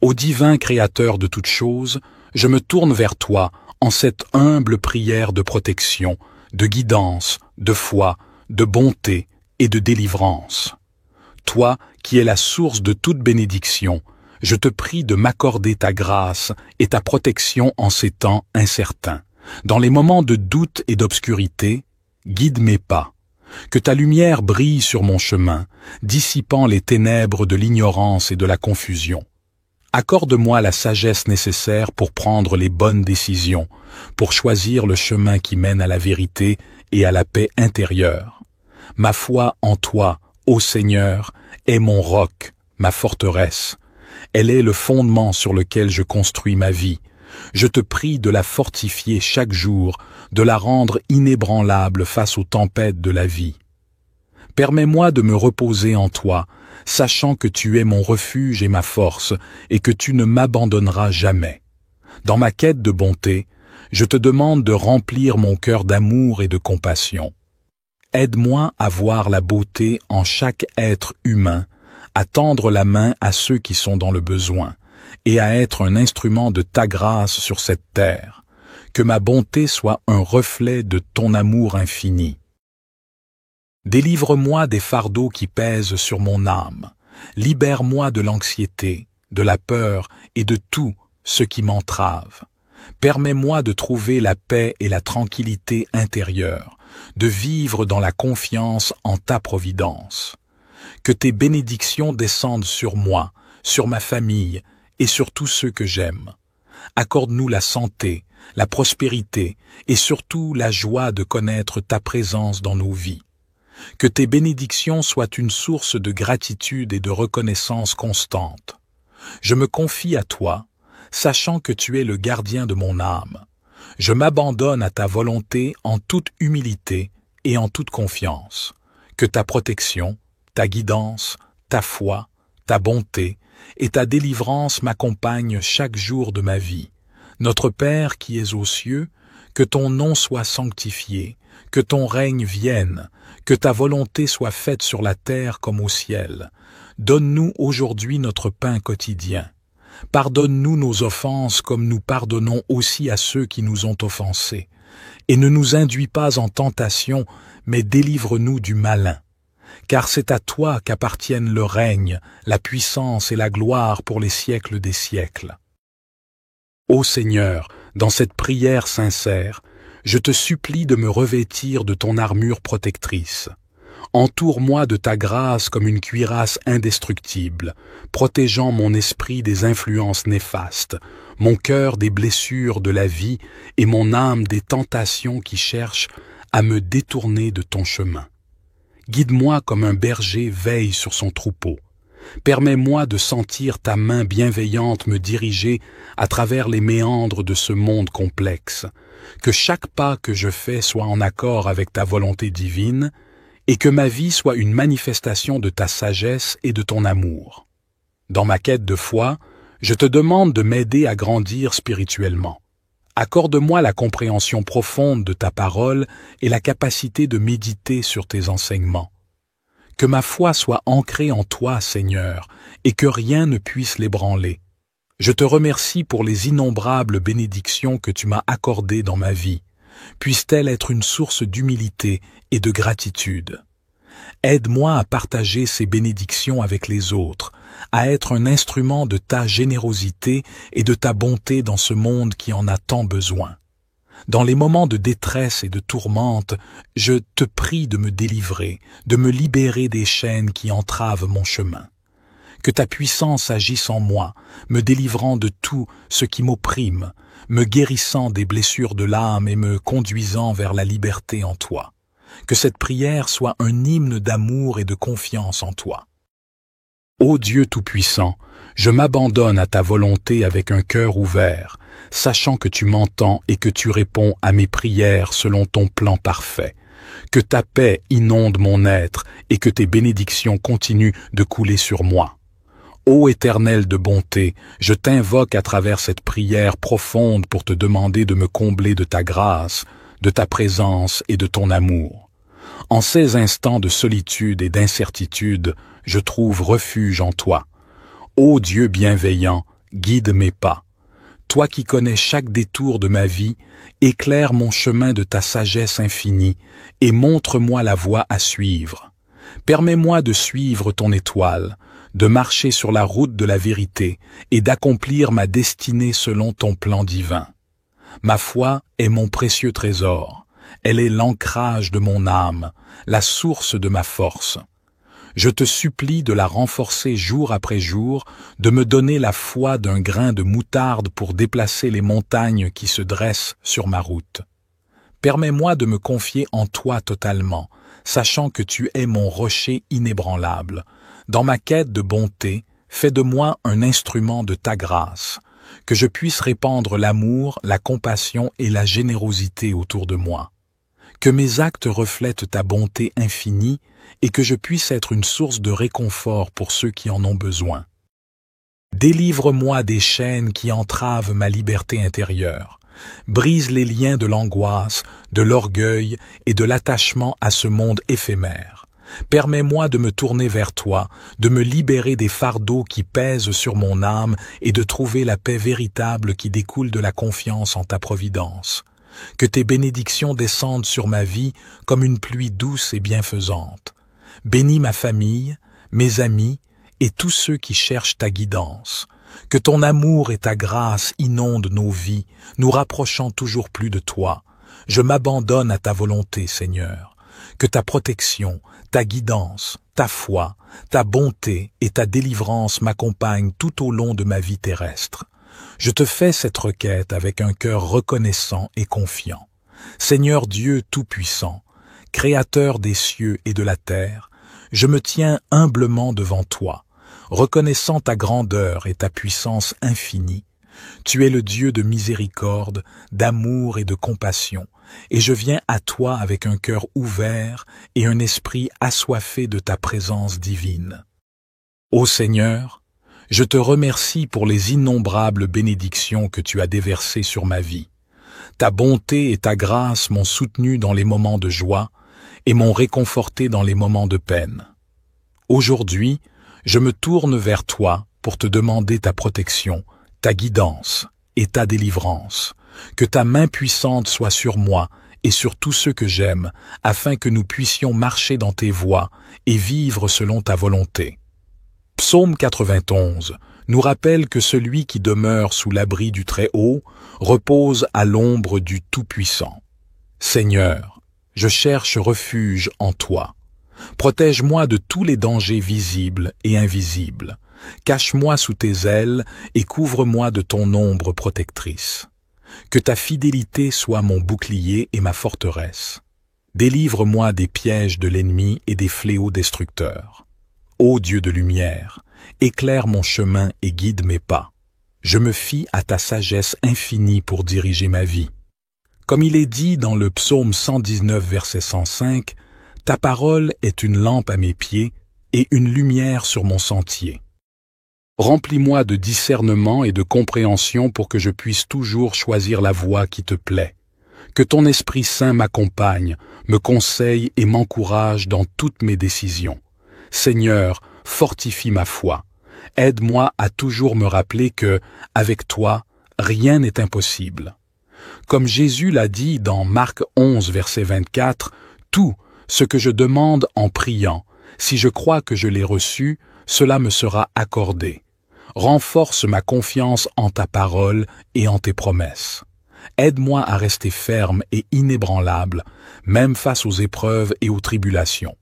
Ô divin Créateur de toutes choses, je me tourne vers toi en cette humble prière de protection, de guidance, de foi, de bonté et de délivrance. Toi qui es la source de toute bénédiction, je te prie de m'accorder ta grâce et ta protection en ces temps incertains. Dans les moments de doute et d'obscurité, guide mes pas. Que ta lumière brille sur mon chemin, dissipant les ténèbres de l'ignorance et de la confusion. Accorde-moi la sagesse nécessaire pour prendre les bonnes décisions, pour choisir le chemin qui mène à la vérité et à la paix intérieure. Ma foi en toi, ô Seigneur, est mon roc, ma forteresse. Elle est le fondement sur lequel je construis ma vie. Je te prie de la fortifier chaque jour, de la rendre inébranlable face aux tempêtes de la vie. Permets-moi de me reposer en toi, sachant que tu es mon refuge et ma force, et que tu ne m'abandonneras jamais. Dans ma quête de bonté, je te demande de remplir mon cœur d'amour et de compassion. Aide-moi à voir la beauté en chaque être humain, à tendre la main à ceux qui sont dans le besoin, et à être un instrument de ta grâce sur cette terre. Que ma bonté soit un reflet de ton amour infini. Délivre-moi des fardeaux qui pèsent sur mon âme. Libère-moi de l'anxiété, de la peur et de tout ce qui m'entrave. Permets-moi de trouver la paix et la tranquillité intérieure, de vivre dans la confiance en ta providence. Que tes bénédictions descendent sur moi, sur ma famille et sur tous ceux que j'aime. Accorde-nous la santé, la prospérité et surtout la joie de connaître ta présence dans nos vies. Que tes bénédictions soient une source de gratitude et de reconnaissance constante. Je me confie à toi, sachant que tu es le gardien de mon âme. Je m'abandonne à ta volonté en toute humilité et en toute confiance. Que ta protection, ta guidance, ta foi, ta bonté et ta délivrance m'accompagnent chaque jour de ma vie. Notre Père qui es aux cieux, que ton nom soit sanctifié, que ton règne vienne, que ta volonté soit faite sur la terre comme au ciel. Donne-nous aujourd'hui notre pain quotidien. Pardonne-nous nos offenses comme nous pardonnons aussi à ceux qui nous ont offensés. Et ne nous induis pas en tentation, mais délivre-nous du malin. Car c'est à toi qu'appartiennent le règne, la puissance et la gloire pour les siècles des siècles. Ô Seigneur, dans cette prière sincère, je te supplie de me revêtir de ton armure protectrice. Entoure-moi de ta grâce comme une cuirasse indestructible, protégeant mon esprit des influences néfastes, mon cœur des blessures de la vie et mon âme des tentations qui cherchent à me détourner de ton chemin. Guide-moi comme un berger veille sur son troupeau. Permets-moi de sentir ta main bienveillante me diriger à travers les méandres de ce monde complexe. Que chaque pas que je fais soit en accord avec ta volonté divine et que ma vie soit une manifestation de ta sagesse et de ton amour. Dans ma quête de foi, je te demande de m'aider à grandir spirituellement. Accorde-moi la compréhension profonde de ta parole et la capacité de méditer sur tes enseignements. Que ma foi soit ancrée en toi, Seigneur, et que rien ne puisse l'ébranler. Je te remercie pour les innombrables bénédictions que tu m'as accordées dans ma vie. Puisse-t-elle être une source d'humilité et de gratitude. Aide-moi à partager ces bénédictions avec les autres, à être un instrument de ta générosité et de ta bonté dans ce monde qui en a tant besoin. Dans les moments de détresse et de tourmente, je te prie de me délivrer, de me libérer des chaînes qui entravent mon chemin. Que ta puissance agisse en moi, me délivrant de tout ce qui m'opprime, me guérissant des blessures de l'âme et me conduisant vers la liberté en toi. Que cette prière soit un hymne d'amour et de confiance en toi. Ô Dieu Tout-Puissant, je m'abandonne à ta volonté avec un cœur ouvert, sachant que tu m'entends et que tu réponds à mes prières selon ton plan parfait. Que ta paix inonde mon être et que tes bénédictions continuent de couler sur moi. Ô Éternel de bonté, je t'invoque à travers cette prière profonde pour te demander de me combler de ta grâce, de ta présence et de ton amour. En ces instants de solitude et d'incertitude, je trouve refuge en toi. Ô Dieu bienveillant, guide mes pas. Toi qui connais chaque détour de ma vie, éclaire mon chemin de ta sagesse infinie et montre-moi la voie à suivre. Permets-moi de suivre ton étoile, de marcher sur la route de la vérité et d'accomplir ma destinée selon ton plan divin. Ma foi est mon précieux trésor, elle est l'ancrage de mon âme, la source de ma force. Je te supplie de la renforcer jour après jour, de me donner la foi d'un grain de moutarde pour déplacer les montagnes qui se dressent sur ma route. Permets-moi de me confier en toi totalement, sachant que tu es mon rocher inébranlable. Dans ma quête de bonté, fais de moi un instrument de ta grâce, que je puisse répandre l'amour, la compassion et la générosité autour de moi. Que mes actes reflètent ta bonté infinie et que je puisse être une source de réconfort pour ceux qui en ont besoin. Délivre-moi des chaînes qui entravent ma liberté intérieure. Brise les liens de l'angoisse, de l'orgueil et de l'attachement à ce monde éphémère. Permets-moi de me tourner vers toi, de me libérer des fardeaux qui pèsent sur mon âme et de trouver la paix véritable qui découle de la confiance en ta providence. Que tes bénédictions descendent sur ma vie comme une pluie douce et bienfaisante. Bénis ma famille, mes amis et tous ceux qui cherchent ta guidance. Que ton amour et ta grâce inondent nos vies, nous rapprochant toujours plus de toi. Je m'abandonne à ta volonté, Seigneur. Que ta protection, ta guidance, ta foi, ta bonté et ta délivrance m'accompagnent tout au long de ma vie terrestre. Je te fais cette requête avec un cœur reconnaissant et confiant. Seigneur Dieu Tout-Puissant, Créateur des cieux et de la terre, je me tiens humblement devant toi, reconnaissant ta grandeur et ta puissance infinie. Tu es le Dieu de miséricorde, d'amour et de compassion, et je viens à toi avec un cœur ouvert et un esprit assoiffé de ta présence divine. Ô Seigneur, je te remercie pour les innombrables bénédictions que tu as déversées sur ma vie. Ta bonté et ta grâce m'ont soutenu dans les moments de joie et m'ont réconforté dans les moments de peine. Aujourd'hui, je me tourne vers toi pour te demander ta protection, ta guidance et ta délivrance. Que ta main puissante soit sur moi et sur tous ceux que j'aime, afin que nous puissions marcher dans tes voies et vivre selon ta volonté. Psaume 91 nous rappelle que celui qui demeure sous l'abri du Très-Haut repose à l'ombre du Tout-Puissant. Seigneur, je cherche refuge en toi. Protège-moi de tous les dangers visibles et invisibles. Cache-moi sous tes ailes et couvre-moi de ton ombre protectrice. Que ta fidélité soit mon bouclier et ma forteresse. Délivre-moi des pièges de l'ennemi et des fléaux destructeurs. Ô Dieu de lumière, éclaire mon chemin et guide mes pas. Je me fie à ta sagesse infinie pour diriger ma vie. Comme il est dit dans le psaume 119, verset 105, « Ta parole est une lampe à mes pieds et une lumière sur mon sentier. » Remplis-moi de discernement et de compréhension pour que je puisse toujours choisir la voie qui te plaît. Que ton Esprit Saint m'accompagne, me conseille et m'encourage dans toutes mes décisions. Seigneur, fortifie ma foi. Aide-moi à toujours me rappeler que, avec toi, rien n'est impossible. Comme Jésus l'a dit dans Marc 11, verset 24, « Tout ce que je demande en priant, si je crois que je l'ai reçu, cela me sera accordé. Renforce ma confiance en ta parole et en tes promesses. Aide-moi à rester ferme et inébranlable, même face aux épreuves et aux tribulations.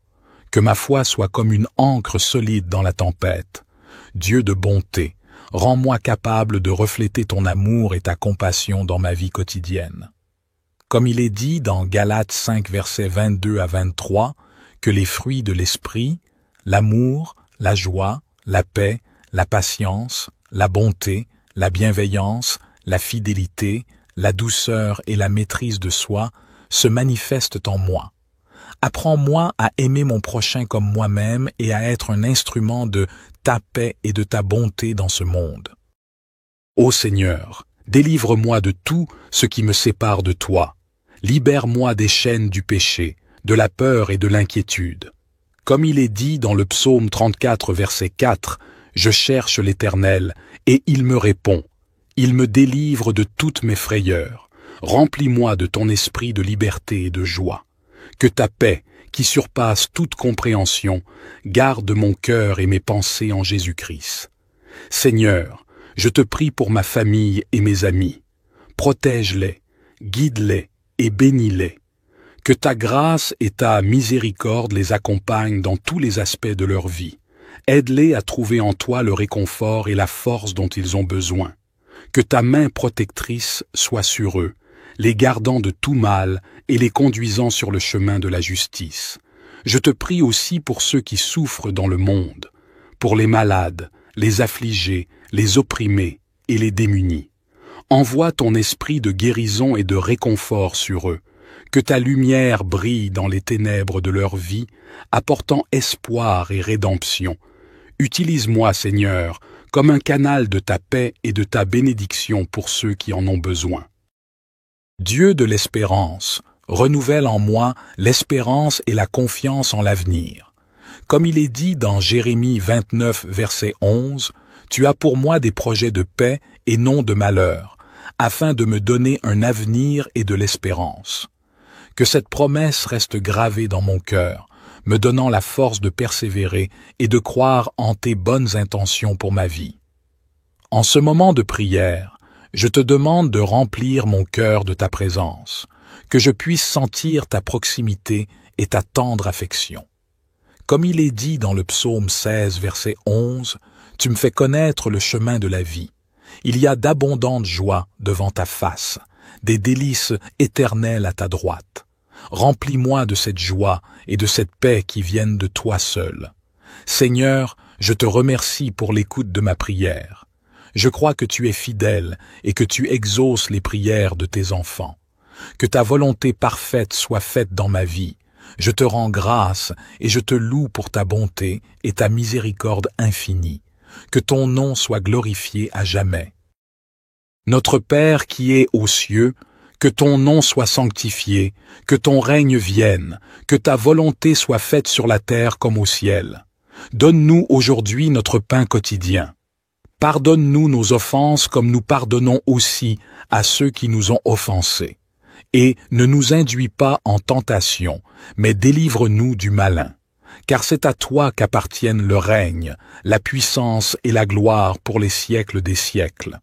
Que ma foi soit comme une ancre solide dans la tempête. Dieu de bonté, rends-moi capable de refléter ton amour et ta compassion dans ma vie quotidienne. Comme il est dit dans Galates 5, versets 22 à 23, que les fruits de l'esprit, l'amour, la joie, la paix, la patience, la bonté, la bienveillance, la fidélité, la douceur et la maîtrise de soi se manifestent en moi. Apprends-moi à aimer mon prochain comme moi-même et à être un instrument de ta paix et de ta bonté dans ce monde. Ô Seigneur, délivre-moi de tout ce qui me sépare de toi. Libère-moi des chaînes du péché, de la peur et de l'inquiétude. Comme il est dit dans le psaume 34, verset 4, Je cherche l'Éternel, et il me répond. Il me délivre de toutes mes frayeurs. Remplis-moi de ton esprit de liberté et de joie. Que ta paix, qui surpasse toute compréhension, garde mon cœur et mes pensées en Jésus-Christ. Seigneur, je te prie pour ma famille et mes amis. Protège-les, guide-les et bénis-les. Que ta grâce et ta miséricorde les accompagnent dans tous les aspects de leur vie. Aide-les à trouver en toi le réconfort et la force dont ils ont besoin. Que ta main protectrice soit sur eux, les gardant de tout mal et les conduisant sur le chemin de la justice. Je te prie aussi pour ceux qui souffrent dans le monde, pour les malades, les affligés, les opprimés et les démunis. Envoie ton esprit de guérison et de réconfort sur eux. Que ta lumière brille dans les ténèbres de leur vie, apportant espoir et rédemption. Utilise-moi, Seigneur, comme un canal de ta paix et de ta bénédiction pour ceux qui en ont besoin. Dieu de l'espérance, renouvelle en moi l'espérance et la confiance en l'avenir. Comme il est dit dans Jérémie 29, verset 11, « Tu as pour moi des projets de paix et non de malheur, afin de me donner un avenir et de l'espérance. » Que cette promesse reste gravée dans mon cœur, me donnant la force de persévérer et de croire en tes bonnes intentions pour ma vie. En ce moment de prière, je te demande de remplir mon cœur de ta présence, que je puisse sentir ta proximité et ta tendre affection. Comme il est dit dans le psaume 16, verset 11, « Tu me fais connaître le chemin de la vie. Il y a d'abondantes joies devant ta face, des délices éternelles à ta droite. Remplis-moi de cette joie et de cette paix qui viennent de toi seul. Seigneur, je te remercie pour l'écoute de ma prière. Je crois que tu es fidèle et que tu exauces les prières de tes enfants. Que ta volonté parfaite soit faite dans ma vie. Je te rends grâce et je te loue pour ta bonté et ta miséricorde infinie. Que ton nom soit glorifié à jamais. Notre Père qui es aux cieux, que ton nom soit sanctifié, que ton règne vienne, que ta volonté soit faite sur la terre comme au ciel. Donne-nous aujourd'hui notre pain quotidien. Pardonne-nous nos offenses comme nous pardonnons aussi à ceux qui nous ont offensés. Et ne nous induis pas en tentation, mais délivre-nous du malin. Car c'est à toi qu'appartiennent le règne, la puissance et la gloire pour les siècles des siècles.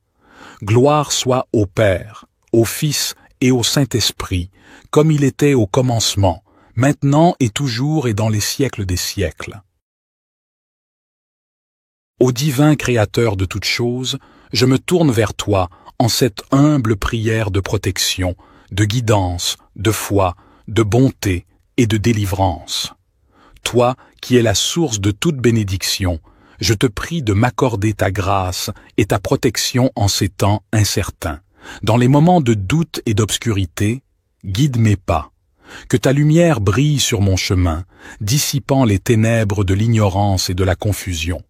Gloire soit au Père, au Fils et au Saint-Esprit, comme il était au commencement, maintenant et toujours et dans les siècles des siècles. Ô divin Créateur de toutes choses, je me tourne vers toi en cette humble prière de protection, de guidance, de foi, de bonté et de délivrance. Toi qui es la source de toute bénédiction, je te prie de m'accorder ta grâce et ta protection en ces temps incertains. Dans les moments de doute et d'obscurité, guide mes pas. Que ta lumière brille sur mon chemin, dissipant les ténèbres de l'ignorance et de la confusion.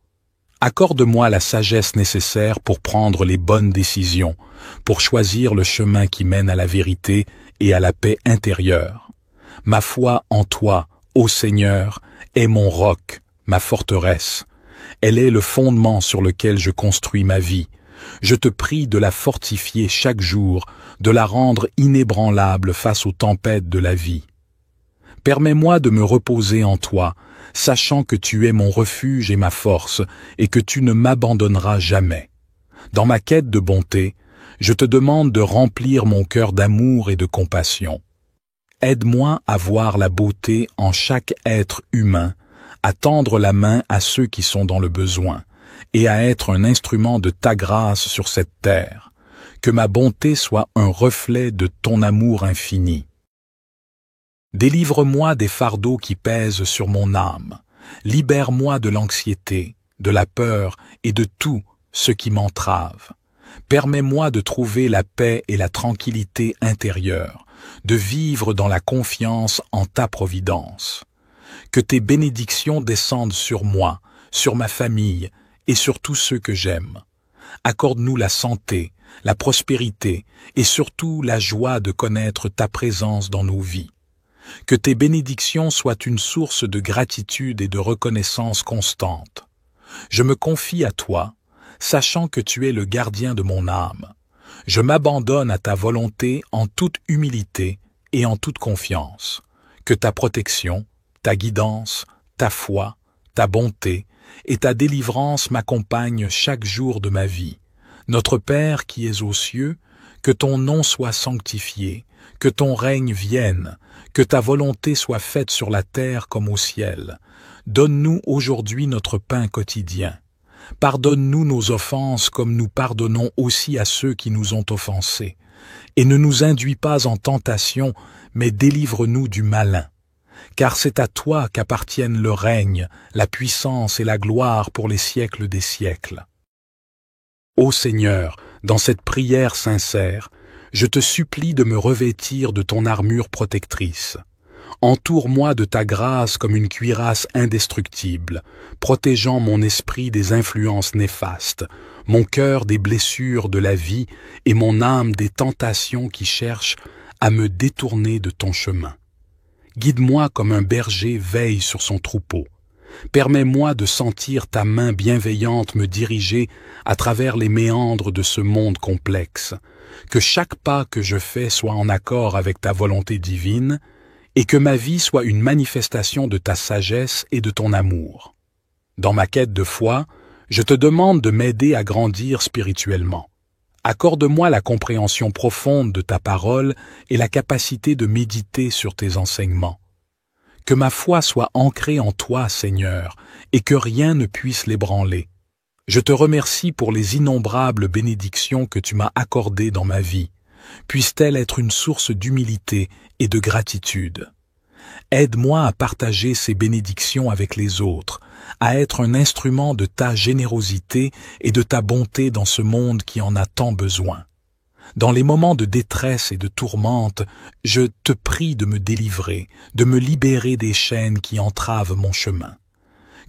Accorde-moi la sagesse nécessaire pour prendre les bonnes décisions, pour choisir le chemin qui mène à la vérité et à la paix intérieure. Ma foi en toi, ô Seigneur, est mon roc, ma forteresse. Elle est le fondement sur lequel je construis ma vie. Je te prie de la fortifier chaque jour, de la rendre inébranlable face aux tempêtes de la vie. Permets-moi de me reposer en toi, sachant que tu es mon refuge et ma force, et que tu ne m'abandonneras jamais. Dans ma quête de bonté, je te demande de remplir mon cœur d'amour et de compassion. Aide-moi à voir la beauté en chaque être humain, à tendre la main à ceux qui sont dans le besoin, et à être un instrument de ta grâce sur cette terre. Que ma bonté soit un reflet de ton amour infini. Délivre-moi des fardeaux qui pèsent sur mon âme. Libère-moi de l'anxiété, de la peur et de tout ce qui m'entrave. Permets-moi de trouver la paix et la tranquillité intérieure, de vivre dans la confiance en ta providence. Que tes bénédictions descendent sur moi, sur ma famille et sur tous ceux que j'aime. Accorde-nous la santé, la prospérité et surtout la joie de connaître ta présence dans nos vies. Que tes bénédictions soient une source de gratitude et de reconnaissance constante. Je me confie à toi, sachant que tu es le gardien de mon âme. Je m'abandonne à ta volonté en toute humilité et en toute confiance. Que ta protection, ta guidance, ta foi, ta bonté et ta délivrance m'accompagnent chaque jour de ma vie. Notre Père qui es aux cieux, que ton nom soit sanctifié, que ton règne vienne, que ta volonté soit faite sur la terre comme au ciel. Donne-nous aujourd'hui notre pain quotidien. Pardonne-nous nos offenses comme nous pardonnons aussi à ceux qui nous ont offensés. Et ne nous induis pas en tentation, mais délivre-nous du malin. Car c'est à toi qu'appartiennent le règne, la puissance et la gloire pour les siècles des siècles. Ô Seigneur, dans cette prière sincère, je te supplie de me revêtir de ton armure protectrice. Entoure-moi de ta grâce comme une cuirasse indestructible, protégeant mon esprit des influences néfastes, mon cœur des blessures de la vie et mon âme des tentations qui cherchent à me détourner de ton chemin. Guide-moi comme un berger veille sur son troupeau. Permets-moi de sentir ta main bienveillante me diriger à travers les méandres de ce monde complexe. Que chaque pas que je fais soit en accord avec ta volonté divine et que ma vie soit une manifestation de ta sagesse et de ton amour. Dans ma quête de foi, je te demande de m'aider à grandir spirituellement. Accorde-moi la compréhension profonde de ta parole et la capacité de méditer sur tes enseignements. Que ma foi soit ancrée en toi, Seigneur, et que rien ne puisse l'ébranler. Je te remercie pour les innombrables bénédictions que tu m'as accordées dans ma vie. Puisse-t-elle être une source d'humilité et de gratitude. Aide-moi à partager ces bénédictions avec les autres, à être un instrument de ta générosité et de ta bonté dans ce monde qui en a tant besoin. Dans les moments de détresse et de tourmente, je te prie de me délivrer, de me libérer des chaînes qui entravent mon chemin.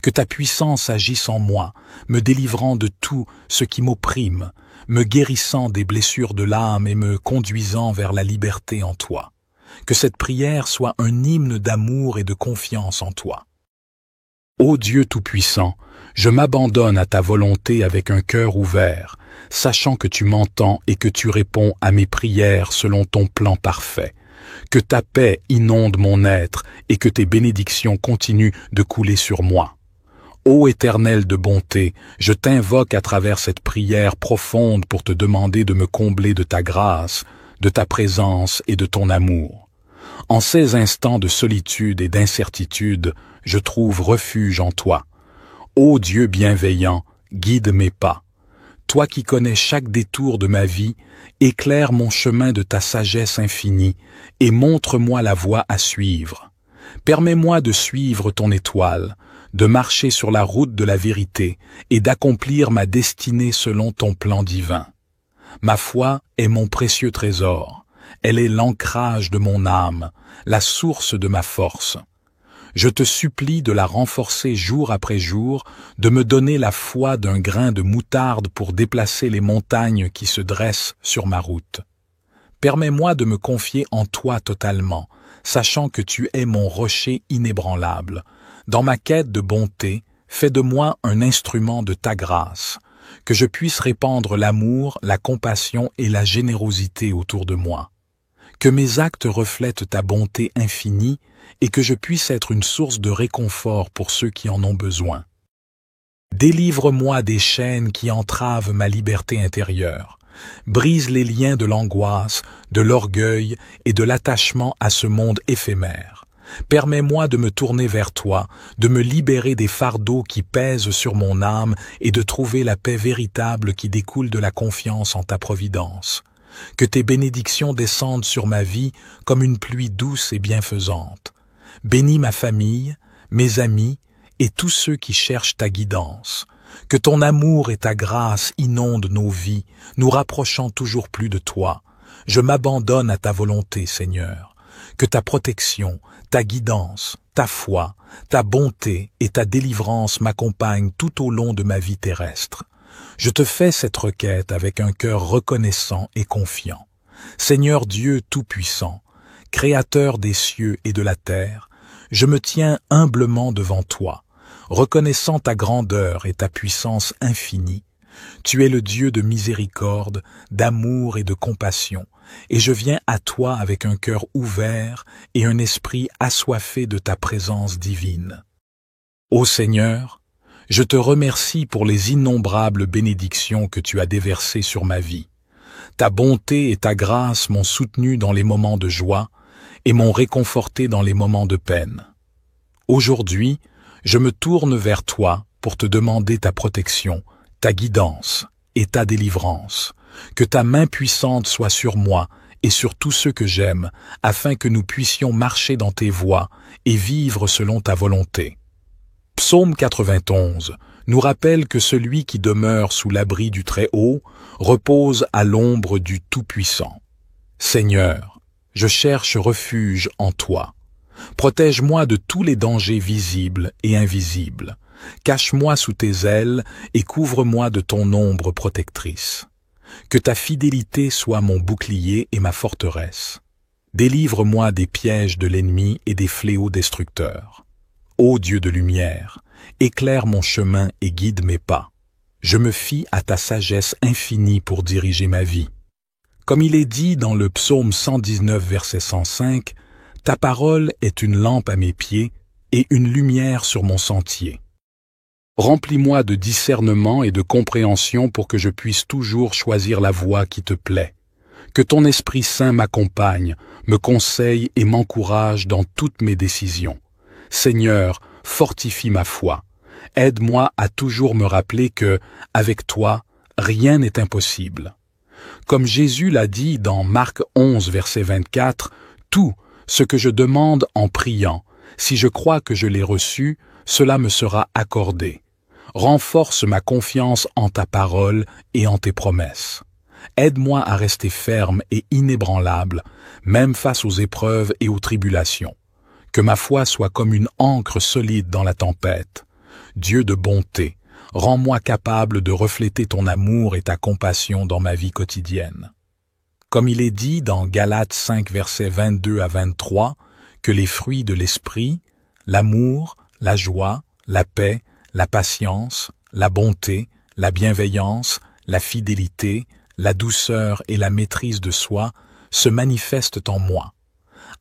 Que ta puissance agisse en moi, me délivrant de tout ce qui m'opprime, me guérissant des blessures de l'âme et me conduisant vers la liberté en toi. Que cette prière soit un hymne d'amour et de confiance en toi. Ô Dieu Tout-Puissant, je m'abandonne à ta volonté avec un cœur ouvert, sachant que tu m'entends et que tu réponds à mes prières selon ton plan parfait. Que ta paix inonde mon être et que tes bénédictions continuent de couler sur moi. Ô Éternel de bonté, je t'invoque à travers cette prière profonde pour te demander de me combler de ta grâce, de ta présence et de ton amour. En ces instants de solitude et d'incertitude, je trouve refuge en toi. Ô Dieu bienveillant, guide mes pas. Toi qui connais chaque détour de ma vie, éclaire mon chemin de ta sagesse infinie et montre-moi la voie à suivre. Permets-moi de suivre ton étoile, de marcher sur la route de la vérité et d'accomplir ma destinée selon ton plan divin. Ma foi est mon précieux trésor, elle est l'ancrage de mon âme, la source de ma force. Je te supplie de la renforcer jour après jour, de me donner la foi d'un grain de moutarde pour déplacer les montagnes qui se dressent sur ma route. Permets-moi de me confier en toi totalement, sachant que tu es mon rocher inébranlable. Dans ma quête de bonté, fais de moi un instrument de ta grâce, que je puisse répandre l'amour, la compassion et la générosité autour de moi. Que mes actes reflètent ta bonté infinie et que je puisse être une source de réconfort pour ceux qui en ont besoin. Délivre-moi des chaînes qui entravent ma liberté intérieure. Brise les liens de l'angoisse, de l'orgueil et de l'attachement à ce monde éphémère. Permets-moi de me tourner vers toi, de me libérer des fardeaux qui pèsent sur mon âme et de trouver la paix véritable qui découle de la confiance en ta providence. Que tes bénédictions descendent sur ma vie comme une pluie douce et bienfaisante. Bénis ma famille, mes amis et tous ceux qui cherchent ta guidance. Que ton amour et ta grâce inondent nos vies, nous rapprochant toujours plus de toi. Je m'abandonne à ta volonté, Seigneur. Que ta protection, ta guidance, ta foi, ta bonté et ta délivrance m'accompagnent tout au long de ma vie terrestre. Je te fais cette requête avec un cœur reconnaissant et confiant. Seigneur Dieu Tout-Puissant, Créateur des cieux et de la terre, je me tiens humblement devant toi. reconnaissant ta grandeur et ta puissance infinie. Tu es le Dieu de miséricorde, d'amour et de compassion, et je viens à toi avec un cœur ouvert et un esprit assoiffé de ta présence divine. Ô Seigneur, je te remercie pour les innombrables bénédictions que tu as déversées sur ma vie. Ta bonté et ta grâce m'ont soutenu dans les moments de joie et m'ont réconforté dans les moments de peine. Aujourd'hui, je me tourne vers toi pour te demander ta protection, ta guidance et ta délivrance. Que ta main puissante soit sur moi et sur tous ceux que j'aime, afin que nous puissions marcher dans tes voies et vivre selon ta volonté. Psaume 91 nous rappelle que celui qui demeure sous l'abri du Très-Haut repose à l'ombre du Tout-Puissant. Seigneur, je cherche refuge en toi. Protège-moi de tous les dangers visibles et invisibles. Cache-moi sous tes ailes et couvre-moi de ton ombre protectrice. Que ta fidélité soit mon bouclier et ma forteresse. Délivre-moi des pièges de l'ennemi et des fléaux destructeurs. Ô Dieu de lumière, éclaire mon chemin et guide mes pas. Je me fie à ta sagesse infinie pour diriger ma vie. Comme il est dit dans le psaume 119, verset 105, « Ta parole est une lampe à mes pieds et une lumière sur mon sentier. » Remplis-moi de discernement et de compréhension pour que je puisse toujours choisir la voie qui te plaît. Que ton Esprit Saint m'accompagne, me conseille et m'encourage dans toutes mes décisions. Seigneur, fortifie ma foi. Aide-moi à toujours me rappeler que, avec toi, rien n'est impossible. Comme Jésus l'a dit dans Marc 11, verset 24, « Tout ce que je demande en priant, si je crois que je l'ai reçu, cela me sera accordé. Renforce ma confiance en ta parole et en tes promesses. Aide-moi à rester ferme et inébranlable, même face aux épreuves et aux tribulations. Que ma foi soit comme une ancre solide dans la tempête. Dieu de bonté, rends-moi capable de refléter ton amour et ta compassion dans ma vie quotidienne. Comme il est dit dans Galates 5, versets 22 à 23, que les fruits de l'esprit, l'amour, la joie, la paix, la patience, la bonté, la bienveillance, la fidélité, la douceur et la maîtrise de soi se manifestent en moi.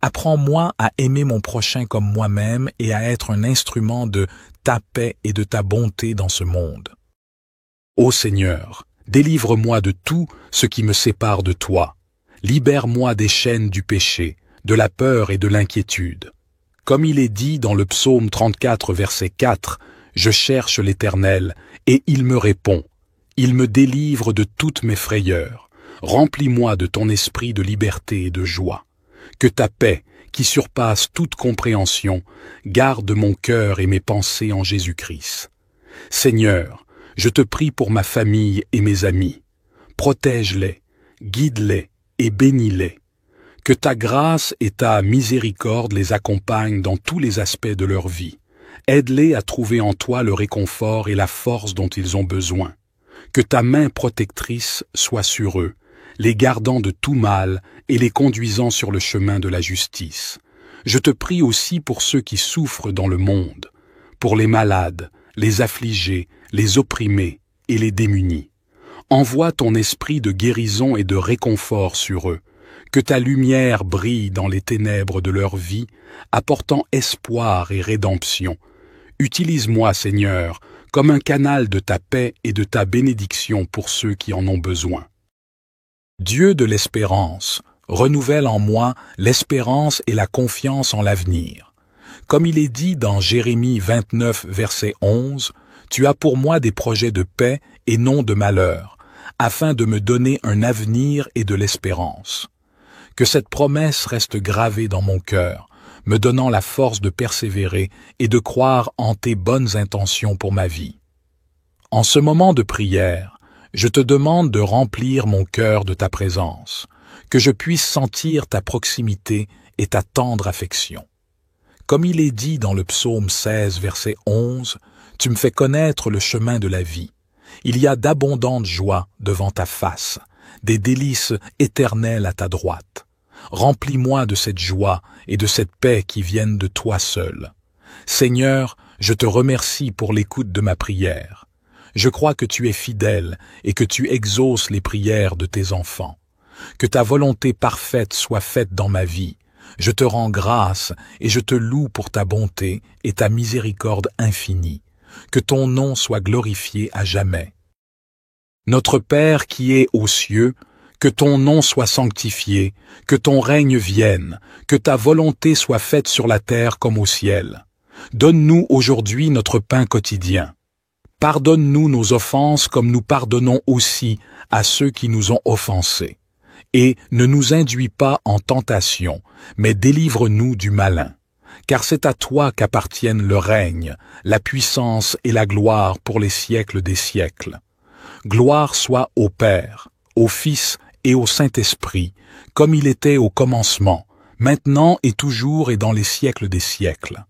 Apprends-moi à aimer mon prochain comme moi-même et à être un instrument de ta paix et de ta bonté dans ce monde. Ô Seigneur, délivre-moi de tout ce qui me sépare de toi. Libère-moi des chaînes du péché, de la peur et de l'inquiétude. Comme il est dit dans le psaume 34, verset 4, « Je cherche l'Éternel, et il me répond. Il me délivre de toutes mes frayeurs. Remplis-moi de ton esprit de liberté et de joie. Que ta paix, qui surpasse toute compréhension, garde mon cœur et mes pensées en Jésus-Christ. Seigneur, je te prie pour ma famille et mes amis. Protège-les, guide-les et bénis-les. Que ta grâce et ta miséricorde les accompagnent dans tous les aspects de leur vie. Aide-les à trouver en toi le réconfort et la force dont ils ont besoin. Que ta main protectrice soit sur eux, les gardant de tout mal et les conduisant sur le chemin de la justice. Je te prie aussi pour ceux qui souffrent dans le monde, pour les malades, les affligés, les opprimés et les démunis. Envoie ton esprit de guérison et de réconfort sur eux. Que ta lumière brille dans les ténèbres de leur vie, apportant espoir et rédemption. Utilise-moi, Seigneur, comme un canal de ta paix et de ta bénédiction pour ceux qui en ont besoin. Dieu de l'espérance, renouvelle en moi l'espérance et la confiance en l'avenir. Comme il est dit dans Jérémie 29, verset 11, « Tu as pour moi des projets de paix et non de malheur, afin de me donner un avenir et de l'espérance. » Que cette promesse reste gravée dans mon cœur, me donnant la force de persévérer et de croire en tes bonnes intentions pour ma vie. En ce moment de prière, je te demande de remplir mon cœur de ta présence, que je puisse sentir ta proximité et ta tendre affection. Comme il est dit dans le psaume 16, verset 11, « Tu me fais connaître le chemin de la vie. Il y a d'abondantes joies devant ta face, des délices éternelles à ta droite. Remplis-moi de cette joie et de cette paix qui viennent de toi seul. Seigneur, Je te remercie pour l'écoute de ma prière. Je crois que tu es fidèle et que tu exauces les prières de tes enfants. Que ta volonté parfaite soit faite dans ma vie. Je te rends grâce et je te loue pour ta bonté et ta miséricorde infinie. Que ton nom soit glorifié à jamais. Notre Père qui es aux cieux, que ton nom soit sanctifié, que ton règne vienne, que ta volonté soit faite sur la terre comme au ciel. Donne-nous aujourd'hui notre pain quotidien. Pardonne-nous nos offenses comme nous pardonnons aussi à ceux qui nous ont offensés. Et ne nous induis pas en tentation, mais délivre-nous du malin. Car c'est à toi qu'appartiennent le règne, la puissance et la gloire pour les siècles des siècles. Gloire soit au Père, au Fils et au Saint-Esprit, comme il était au commencement, maintenant et toujours et dans les siècles des siècles.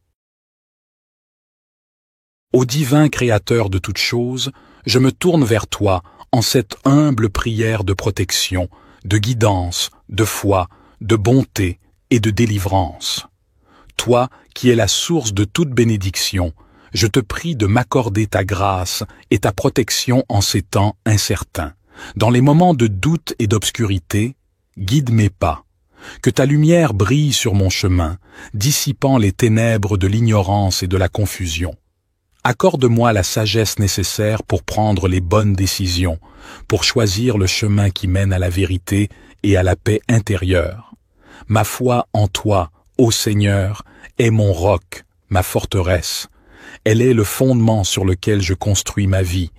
Ô divin Créateur de toutes choses, je me tourne vers toi en cette humble prière de protection, de guidance, de foi, de bonté et de délivrance. Toi, qui es la source de toute bénédiction, je te prie de m'accorder ta grâce et ta protection en ces temps incertains. Dans les moments de doute et d'obscurité, guide mes pas. Que ta lumière brille sur mon chemin, dissipant les ténèbres de l'ignorance et de la confusion. Accorde-moi la sagesse nécessaire pour prendre les bonnes décisions, pour choisir le chemin qui mène à la vérité et à la paix intérieure. Ma foi en toi, ô Seigneur, est mon roc, ma forteresse. Elle est le fondement sur lequel je construis ma vie.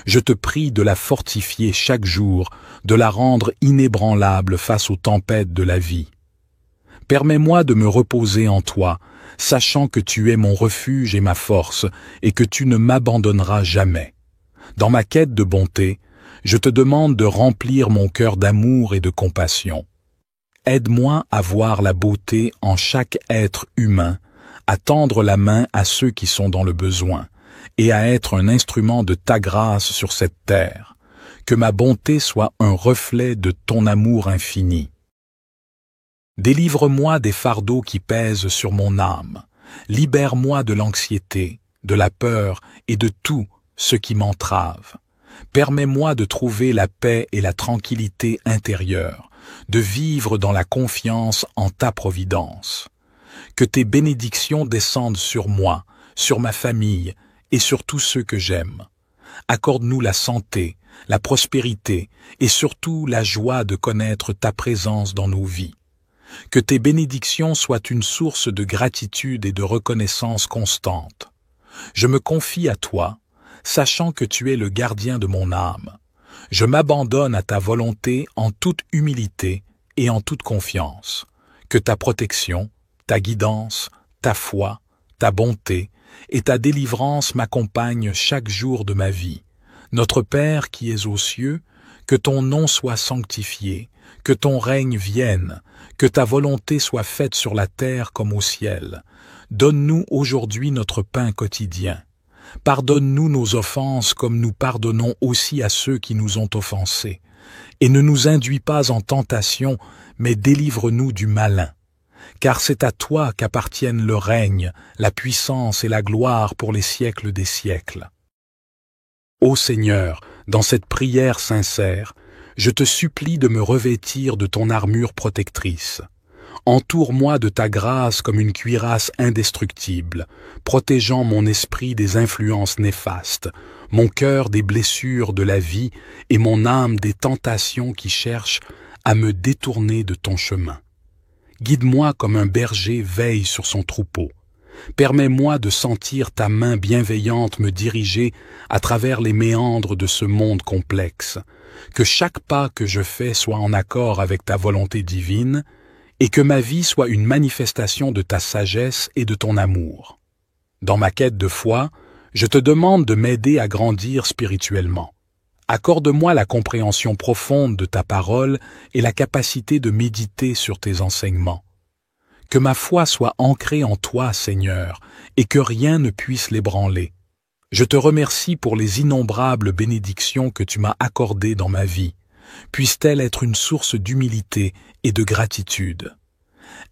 Je te prie de la fortifier chaque jour, de la rendre inébranlable face aux tempêtes de la vie. Permets-moi de me reposer en toi, sachant que tu es mon refuge et ma force, et que tu ne m'abandonneras jamais. Dans ma quête de bonté, je te demande de remplir mon cœur d'amour et de compassion. Aide-moi à voir la beauté en chaque être humain, à tendre la main à ceux qui sont dans le besoin, et à être un instrument de ta grâce sur cette terre. Que ma bonté soit un reflet de ton amour infini. Délivre-moi des fardeaux qui pèsent sur mon âme. Libère-moi de l'anxiété, de la peur et de tout ce qui m'entrave. Permets-moi de trouver la paix et la tranquillité intérieure, de vivre dans la confiance en ta providence. Que tes bénédictions descendent sur moi, sur ma famille et sur tous ceux que j'aime. Accorde-nous la santé, la prospérité et surtout la joie de connaître ta présence dans nos vies. Que tes bénédictions soient une source de gratitude et de reconnaissance constante. Je me confie à toi, sachant que tu es le gardien de mon âme. Je m'abandonne à ta volonté en toute humilité et en toute confiance. Que ta protection, ta guidance, ta foi, ta bonté et ta délivrance m'accompagnent chaque jour de ma vie. Notre Père qui es aux cieux, que ton nom soit sanctifié, que ton règne vienne, que ta volonté soit faite sur la terre comme au ciel. Donne-nous aujourd'hui notre pain quotidien. Pardonne-nous nos offenses comme nous pardonnons aussi à ceux qui nous ont offensés. Et ne nous induis pas en tentation, mais délivre-nous du malin. Car c'est à toi qu'appartiennent le règne, la puissance et la gloire pour les siècles des siècles. Ô Seigneur, dans cette prière sincère, je te supplie de me revêtir de ton armure protectrice. Entoure-moi de ta grâce comme une cuirasse indestructible, protégeant mon esprit des influences néfastes, mon cœur des blessures de la vie et mon âme des tentations qui cherchent à me détourner de ton chemin. Guide-moi comme un berger veille sur son troupeau. Permets-moi de sentir ta main bienveillante me diriger à travers les méandres de ce monde complexe. Que chaque pas que je fais soit en accord avec ta volonté divine et que ma vie soit une manifestation de ta sagesse et de ton amour. Dans ma quête de foi, je te demande de m'aider à grandir spirituellement. Accorde-moi la compréhension profonde de ta parole et la capacité de méditer sur tes enseignements. Que ma foi soit ancrée en toi, Seigneur, et que rien ne puisse l'ébranler. Je te remercie pour les innombrables bénédictions que tu m'as accordées dans ma vie. Puisse-t-elle être une source d'humilité et de gratitude.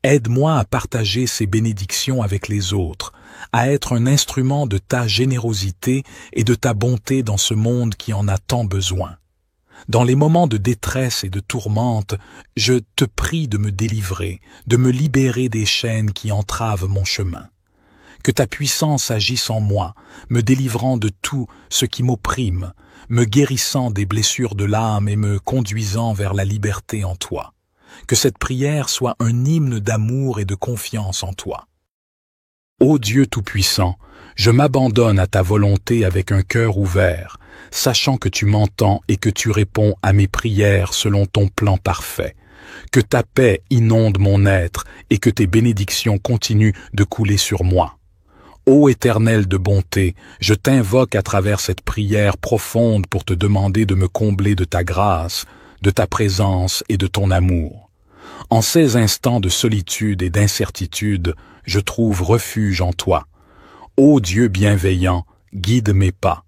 Aide-moi à partager ces bénédictions avec les autres, à être un instrument de ta générosité et de ta bonté dans ce monde qui en a tant besoin. Dans les moments de détresse et de tourmente, je te prie de me délivrer, de me libérer des chaînes qui entravent mon chemin. Que ta puissance agisse en moi, me délivrant de tout ce qui m'opprime, me guérissant des blessures de l'âme et me conduisant vers la liberté en toi. Que cette prière soit un hymne d'amour et de confiance en toi. Ô Dieu Tout-Puissant, je m'abandonne à ta volonté avec un cœur ouvert, sachant que tu m'entends et que tu réponds à mes prières selon ton plan parfait. Que ta paix inonde mon être et que tes bénédictions continuent de couler sur moi. Ô Éternel de bonté, je t'invoque à travers cette prière profonde pour te demander de me combler de ta grâce, de ta présence et de ton amour. En ces instants de solitude et d'incertitude, je trouve refuge en toi. Ô Dieu bienveillant, guide mes pas.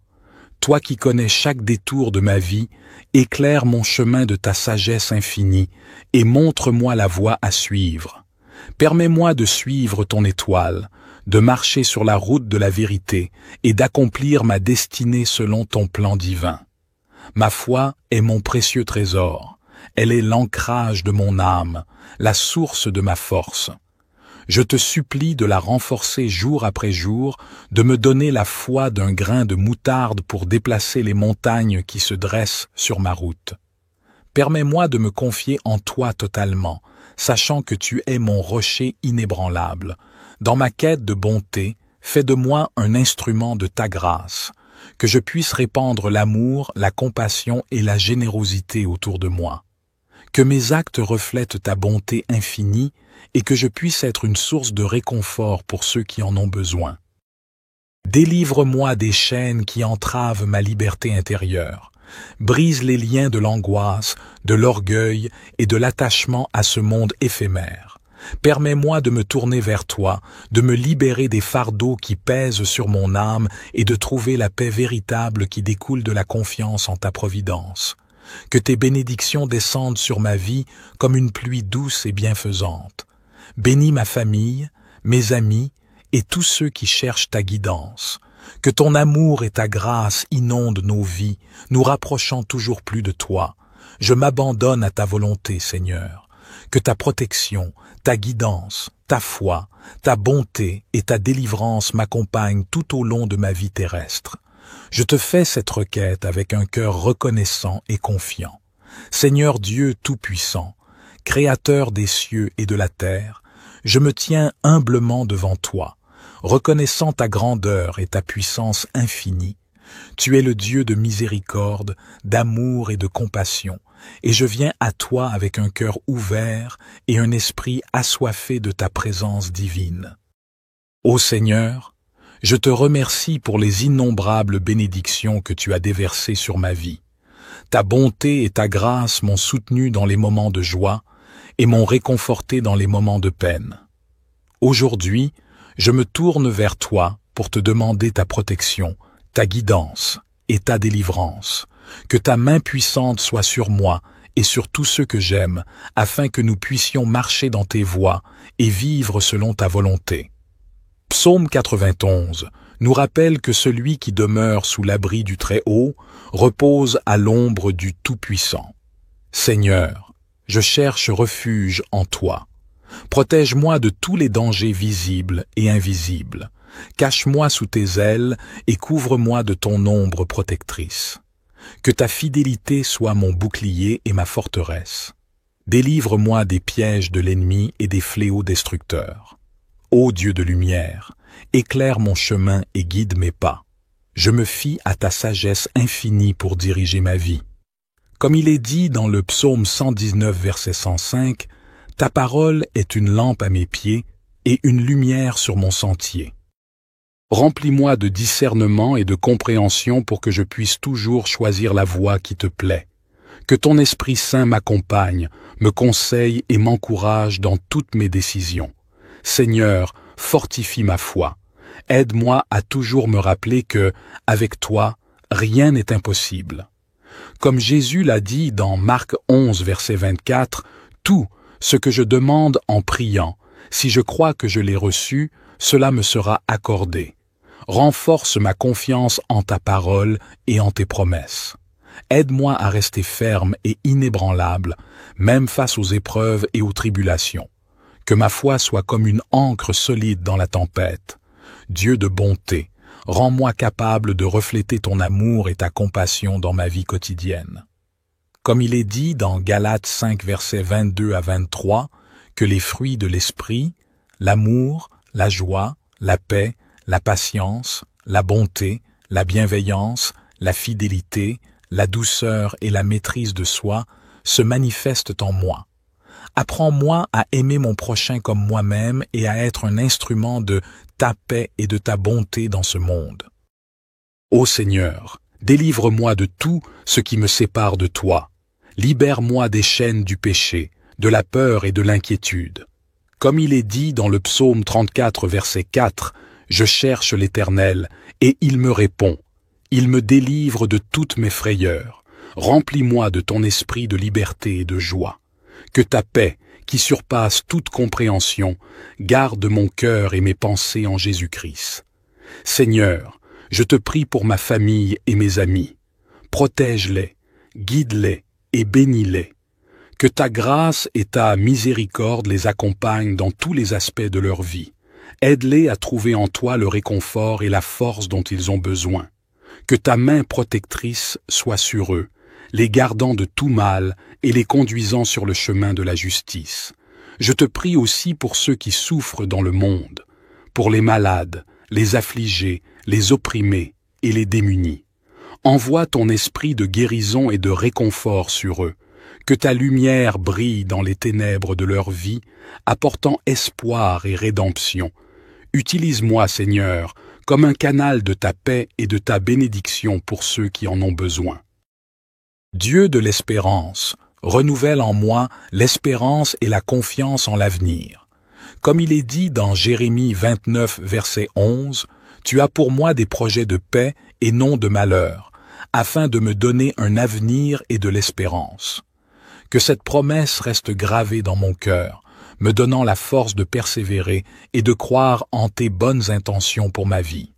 Toi qui connais chaque détour de ma vie, éclaire mon chemin de ta sagesse infinie et montre-moi la voie à suivre. Permets-moi de suivre ton étoile, de marcher sur la route de la vérité et d'accomplir ma destinée selon ton plan divin. Ma foi est mon précieux trésor, elle est l'ancrage de mon âme, la source de ma force. Je te supplie de la renforcer jour après jour, de me donner la foi d'un grain de moutarde pour déplacer les montagnes qui se dressent sur ma route. Permets-moi de me confier en toi totalement, sachant que tu es mon rocher inébranlable. Dans ma quête de bonté, fais de moi un instrument de ta grâce, que je puisse répandre l'amour, la compassion et la générosité autour de moi. Que mes actes reflètent ta bonté infinie et que je puisse être une source de réconfort pour ceux qui en ont besoin. Délivre-moi des chaînes qui entravent ma liberté intérieure. Brise les liens de l'angoisse, de l'orgueil et de l'attachement à ce monde éphémère. Permets-moi de me tourner vers toi, de me libérer des fardeaux qui pèsent sur mon âme et de trouver la paix véritable qui découle de la confiance en ta providence. Que tes bénédictions descendent sur ma vie comme une pluie douce et bienfaisante. Bénis ma famille, mes amis et tous ceux qui cherchent ta guidance. Que ton amour et ta grâce inondent nos vies, nous rapprochant toujours plus de toi. Je m'abandonne à ta volonté, Seigneur. Que ta protection, ta guidance, ta foi, ta bonté et ta délivrance m'accompagnent tout au long de ma vie terrestre. Je te fais cette requête avec un cœur reconnaissant et confiant. Seigneur Dieu Tout-Puissant, Créateur des cieux et de la terre, je me tiens humblement devant toi, reconnaissant ta grandeur et ta puissance infinie. Tu es le Dieu de miséricorde, d'amour et de compassion, et je viens à toi avec un cœur ouvert et un esprit assoiffé de ta présence divine. Ô Seigneur, je te remercie pour les innombrables bénédictions que tu as déversées sur ma vie. Ta bonté et ta grâce m'ont soutenu dans les moments de joie et m'ont réconforté dans les moments de peine. Aujourd'hui, je me tourne vers toi pour te demander ta protection, ta guidance et ta délivrance. Que ta main puissante soit sur moi et sur tous ceux que j'aime, afin que nous puissions marcher dans tes voies et vivre selon ta volonté. Psaume 91 nous rappelle que celui qui demeure sous l'abri du Très-Haut repose à l'ombre du Tout-Puissant. Seigneur, je cherche refuge en toi. Protège-moi de tous les dangers visibles et invisibles. Cache-moi sous tes ailes et couvre-moi de ton ombre protectrice. Que ta fidélité soit mon bouclier et ma forteresse. Délivre-moi des pièges de l'ennemi et des fléaux destructeurs. Ô Dieu de lumière, éclaire mon chemin et guide mes pas. Je me fie à ta sagesse infinie pour diriger ma vie. Comme il est dit dans le psaume 119, verset 105, « Ta parole est une lampe à mes pieds et une lumière sur mon sentier. » Remplis-moi de discernement et de compréhension pour que je puisse toujours choisir la voie qui te plaît. Que ton Esprit Saint m'accompagne, me conseille et m'encourage dans toutes mes décisions. Seigneur, fortifie ma foi. Aide-moi à toujours me rappeler que, avec toi, rien n'est impossible. Comme Jésus l'a dit dans Marc 11, verset 24, « Tout Ce que je demande en priant, si je crois que je l'ai reçu, cela me sera accordé. Renforce ma confiance en ta parole et en tes promesses. Aide-moi à rester ferme et inébranlable, même face aux épreuves et aux tribulations. Que ma foi soit comme une ancre solide dans la tempête. Dieu de bonté, rends-moi capable de refléter ton amour et ta compassion dans ma vie quotidienne. Comme il est dit dans Galates 5 versets 22 à 23, que les fruits de l'esprit, l'amour, la joie, la paix, la patience, la bonté, la bienveillance, la fidélité, la douceur et la maîtrise de soi se manifestent en moi. Apprends-moi à aimer mon prochain comme moi-même et à être un instrument de ta paix et de ta bonté dans ce monde. Ô Seigneur, délivre-moi de tout ce qui me sépare de toi. Libère-moi des chaînes du péché, de la peur et de l'inquiétude. Comme il est dit dans le psaume 34 verset 4, « Je cherche l'Éternel, et il me répond. Il me délivre de toutes mes frayeurs. Remplis-moi de ton esprit de liberté et de joie. Que ta paix, qui surpasse toute compréhension, garde mon cœur et mes pensées en Jésus-Christ. Seigneur, je te prie pour ma famille et mes amis. Protège-les, guide-les et bénis-les. Que ta grâce et ta miséricorde les accompagnent dans tous les aspects de leur vie. Aide-les à trouver en toi le réconfort et la force dont ils ont besoin. Que ta main protectrice soit sur eux, les gardant de tout mal et les conduisant sur le chemin de la justice. Je te prie aussi pour ceux qui souffrent dans le monde, pour les malades, les affligés, les opprimés et les démunis. Envoie ton esprit de guérison et de réconfort sur eux. Que ta lumière brille dans les ténèbres de leur vie, apportant espoir et rédemption. Utilise-moi, Seigneur, comme un canal de ta paix et de ta bénédiction pour ceux qui en ont besoin. Dieu de l'espérance, renouvelle en moi l'espérance et la confiance en l'avenir. Comme il est dit dans Jérémie 29, verset 11, « Tu as pour moi des projets de paix et non de malheur, afin de me donner un avenir et de l'espérance. » Que cette promesse reste gravée dans mon cœur, me donnant la force de persévérer et de croire en tes bonnes intentions pour ma vie.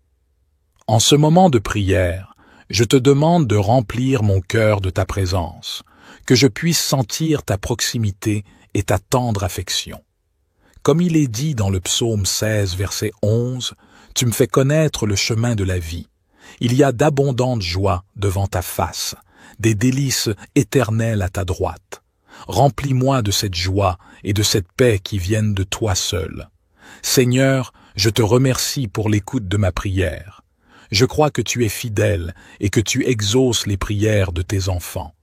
En ce moment de prière, je te demande de remplir mon cœur de ta présence, que je puisse sentir ta proximité et ta tendre affection. Comme il est dit dans le psaume 16, verset 11, « Tu me fais connaître le chemin de la vie. Il y a d'abondantes joies devant ta face, des délices éternelles à ta droite. Remplis-moi de cette joie et de cette paix qui viennent de toi seul. Seigneur, je te remercie pour l'écoute de ma prière. Je crois que tu es fidèle et que tu exauces les prières de tes enfants.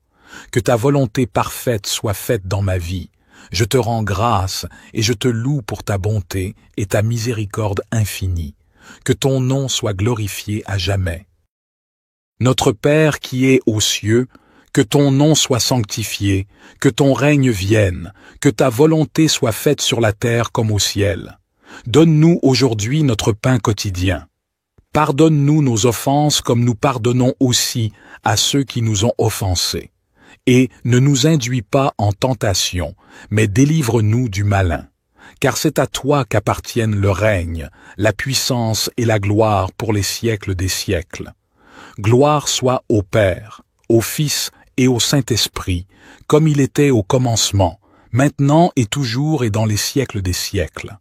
Que ta volonté parfaite soit faite dans ma vie. Je te rends grâce et je te loue pour ta bonté et ta miséricorde infinie. Que ton nom soit glorifié à jamais. Notre Père qui es aux cieux, que ton nom soit sanctifié, que ton règne vienne, que ta volonté soit faite sur la terre comme au ciel. Donne-nous aujourd'hui notre pain quotidien. Pardonne-nous nos offenses comme nous pardonnons aussi à ceux qui nous ont offensés. Et ne nous induis pas en tentation, mais délivre-nous du malin. Car c'est à toi qu'appartiennent le règne, la puissance et la gloire pour les siècles des siècles. Gloire soit au Père, au Fils et au Saint-Esprit, comme il était au commencement, maintenant et toujours et dans les siècles des siècles.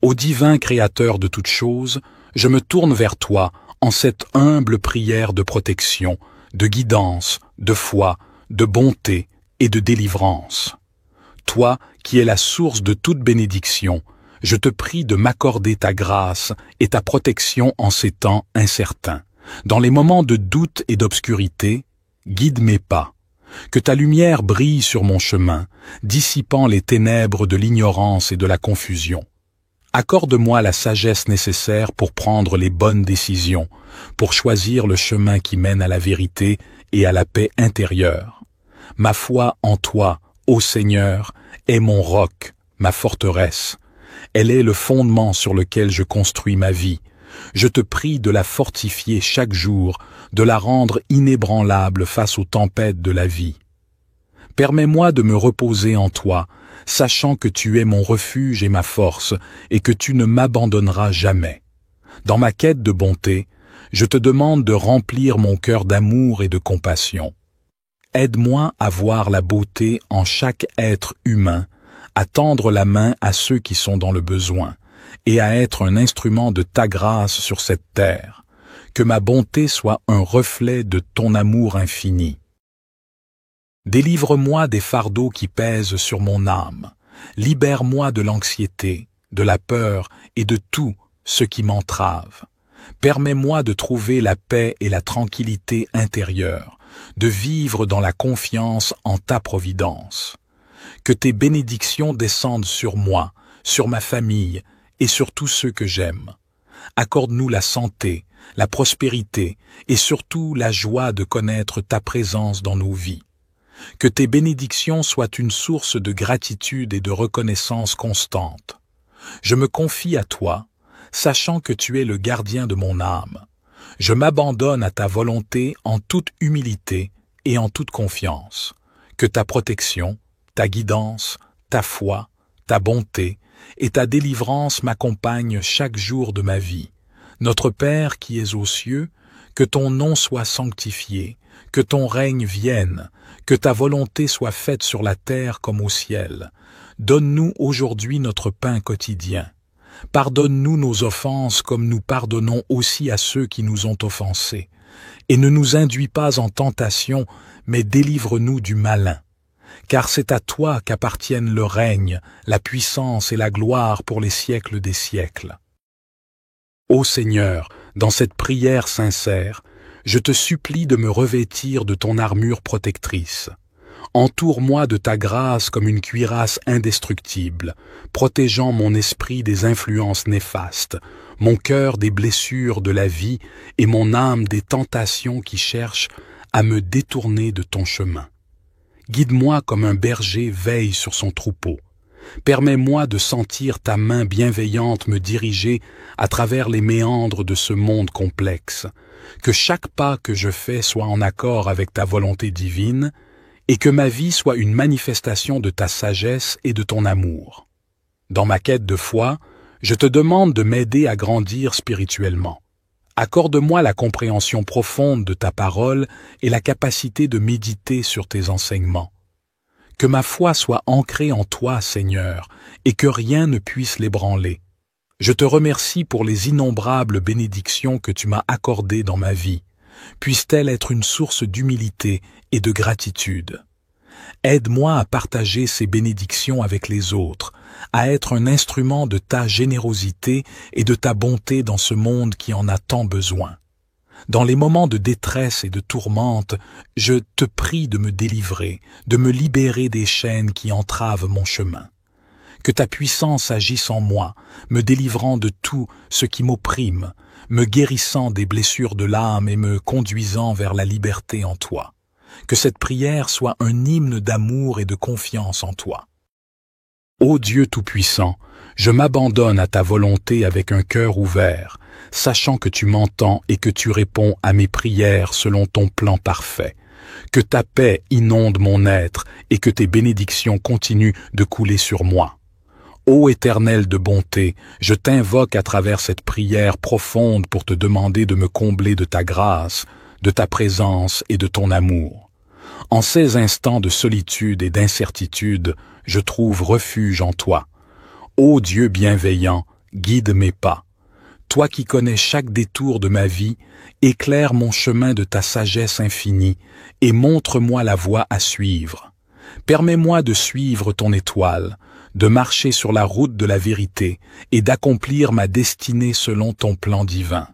Ô divin Créateur de toutes choses, je me tourne vers toi en cette humble prière de protection, de guidance, de foi, de bonté et de délivrance. Toi, qui es la source de toute bénédiction, je te prie de m'accorder ta grâce et ta protection en ces temps incertains. Dans les moments de doute et d'obscurité, guide mes pas. Que ta lumière brille sur mon chemin, dissipant les ténèbres de l'ignorance et de la confusion. Accorde-moi la sagesse nécessaire pour prendre les bonnes décisions, pour choisir le chemin qui mène à la vérité et à la paix intérieure. Ma foi en toi, ô Seigneur, est mon roc, ma forteresse. Elle est le fondement sur lequel je construis ma vie. Je te prie de la fortifier chaque jour, de la rendre inébranlable face aux tempêtes de la vie. Permets-moi de me reposer en toi, sachant que tu es mon refuge et ma force, et que tu ne m'abandonneras jamais. Dans ma quête de bonté, je te demande de remplir mon cœur d'amour et de compassion. Aide-moi à voir la beauté en chaque être humain, à tendre la main à ceux qui sont dans le besoin, et à être un instrument de ta grâce sur cette terre. Que ma bonté soit un reflet de ton amour infini. Délivre-moi des fardeaux qui pèsent sur mon âme. Libère-moi de l'anxiété, de la peur et de tout ce qui m'entrave. Permets-moi de trouver la paix et la tranquillité intérieure, de vivre dans la confiance en ta providence. Que tes bénédictions descendent sur moi, sur ma famille et sur tous ceux que j'aime. Accorde-nous la santé, la prospérité et surtout la joie de connaître ta présence dans nos vies. Que tes bénédictions soient une source de gratitude et de reconnaissance constante. Je me confie à toi, sachant que tu es le gardien de mon âme. Je m'abandonne à ta volonté en toute humilité et en toute confiance. Que ta protection, ta guidance, ta foi, ta bonté et ta délivrance m'accompagnent chaque jour de ma vie. Notre Père qui es aux cieux, que ton nom soit sanctifié, que ton règne vienne, que ta volonté soit faite sur la terre comme au ciel. Donne-nous aujourd'hui notre pain quotidien. Pardonne-nous nos offenses comme nous pardonnons aussi à ceux qui nous ont offensés. Et ne nous induis pas en tentation, mais délivre-nous du malin. Car c'est à toi qu'appartiennent le règne, la puissance et la gloire pour les siècles des siècles. Ô Seigneur, dans cette prière sincère, je te supplie de me revêtir de ton armure protectrice. Entoure-moi de ta grâce comme une cuirasse indestructible, protégeant mon esprit des influences néfastes, mon cœur des blessures de la vie et mon âme des tentations qui cherchent à me détourner de ton chemin. Guide-moi comme un berger veille sur son troupeau. Permets-moi de sentir ta main bienveillante me diriger à travers les méandres de ce monde complexe. Que chaque pas que je fais soit en accord avec ta volonté divine et que ma vie soit une manifestation de ta sagesse et de ton amour. Dans ma quête de foi, je te demande de m'aider à grandir spirituellement. Accorde-moi la compréhension profonde de ta parole et la capacité de méditer sur tes enseignements. Que ma foi soit ancrée en toi, Seigneur, et que rien ne puisse l'ébranler. Je te remercie pour les innombrables bénédictions que tu m'as accordées dans ma vie. Puisse-t-elle être une source d'humilité et de gratitude. Aide-moi à partager ces bénédictions avec les autres, à être un instrument de ta générosité et de ta bonté dans ce monde qui en a tant besoin. Dans les moments de détresse et de tourmente, je te prie de me délivrer, de me libérer des chaînes qui entravent mon chemin. Que ta puissance agisse en moi, me délivrant de tout ce qui m'opprime, me guérissant des blessures de l'âme et me conduisant vers la liberté en toi. Que cette prière soit un hymne d'amour et de confiance en toi. Ô Dieu Tout-Puissant, je m'abandonne à ta volonté avec un cœur ouvert, sachant que tu m'entends et que tu réponds à mes prières selon ton plan parfait. Que ta paix inonde mon être et que tes bénédictions continuent de couler sur moi. Ô Éternel de bonté, je t'invoque à travers cette prière profonde pour te demander de me combler de ta grâce, de ta présence et de ton amour. En ces instants de solitude et d'incertitude, je trouve refuge en toi. Ô Dieu bienveillant, guide mes pas. Toi qui connais chaque détour de ma vie, éclaire mon chemin de ta sagesse infinie et montre-moi la voie à suivre. Permets-moi de suivre ton étoile, de marcher sur la route de la vérité et d'accomplir ma destinée selon ton plan divin.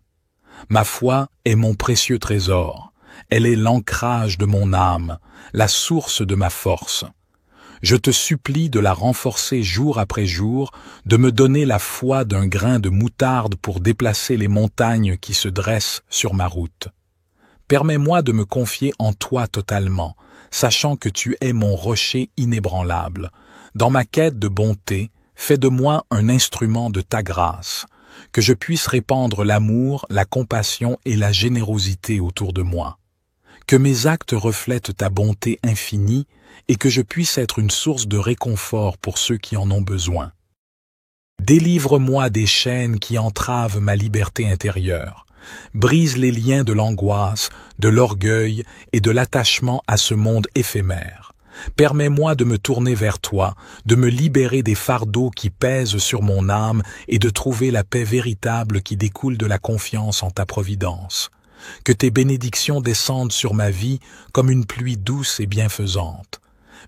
Ma foi est mon précieux trésor. Elle est l'ancrage de mon âme, la source de ma force. Je te supplie de la renforcer jour après jour, de me donner la foi d'un grain de moutarde pour déplacer les montagnes qui se dressent sur ma route. Permets-moi de me confier en toi totalement, sachant que tu es mon rocher inébranlable. Dans ma quête de bonté, fais de moi un instrument de ta grâce, que je puisse répandre l'amour, la compassion et la générosité autour de moi. que mes actes reflètent ta bonté infinie et que je puisse être une source de réconfort pour ceux qui en ont besoin. Délivre-moi des chaînes qui entravent ma liberté intérieure. Brise les liens de l'angoisse, de l'orgueil et de l'attachement à ce monde éphémère. Permets-moi de me tourner vers toi, de me libérer des fardeaux qui pèsent sur mon âme et de trouver la paix véritable qui découle de la confiance en ta providence. Que tes bénédictions descendent sur ma vie comme une pluie douce et bienfaisante.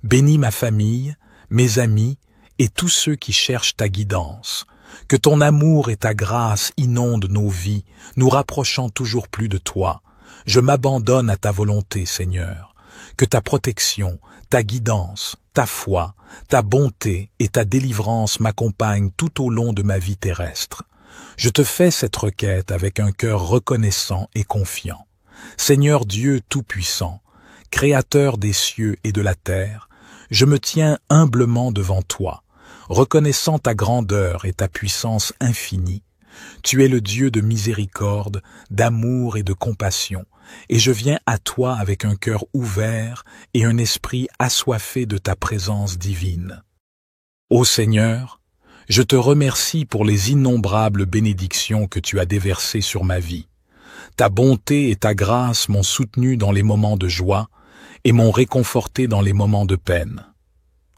Bénis ma famille, mes amis et tous ceux qui cherchent ta guidance. Que ton amour et ta grâce inondent nos vies, nous rapprochant toujours plus de toi. Je m'abandonne à ta volonté, Seigneur. Que ta protection, ta guidance, ta foi, ta bonté et ta délivrance m'accompagnent tout au long de ma vie terrestre. Je te fais cette requête avec un cœur reconnaissant et confiant. Seigneur Dieu Tout-Puissant, Créateur des cieux et de la terre, je me tiens humblement devant toi, reconnaissant ta grandeur et ta puissance infinie. Tu es le Dieu de miséricorde, d'amour et de compassion, et je viens à toi avec un cœur ouvert et un esprit assoiffé de ta présence divine. Ô Seigneur, je te remercie pour les innombrables bénédictions que tu as déversées sur ma vie. Ta bonté et ta grâce m'ont soutenu dans les moments de joie et m'ont réconforté dans les moments de peine.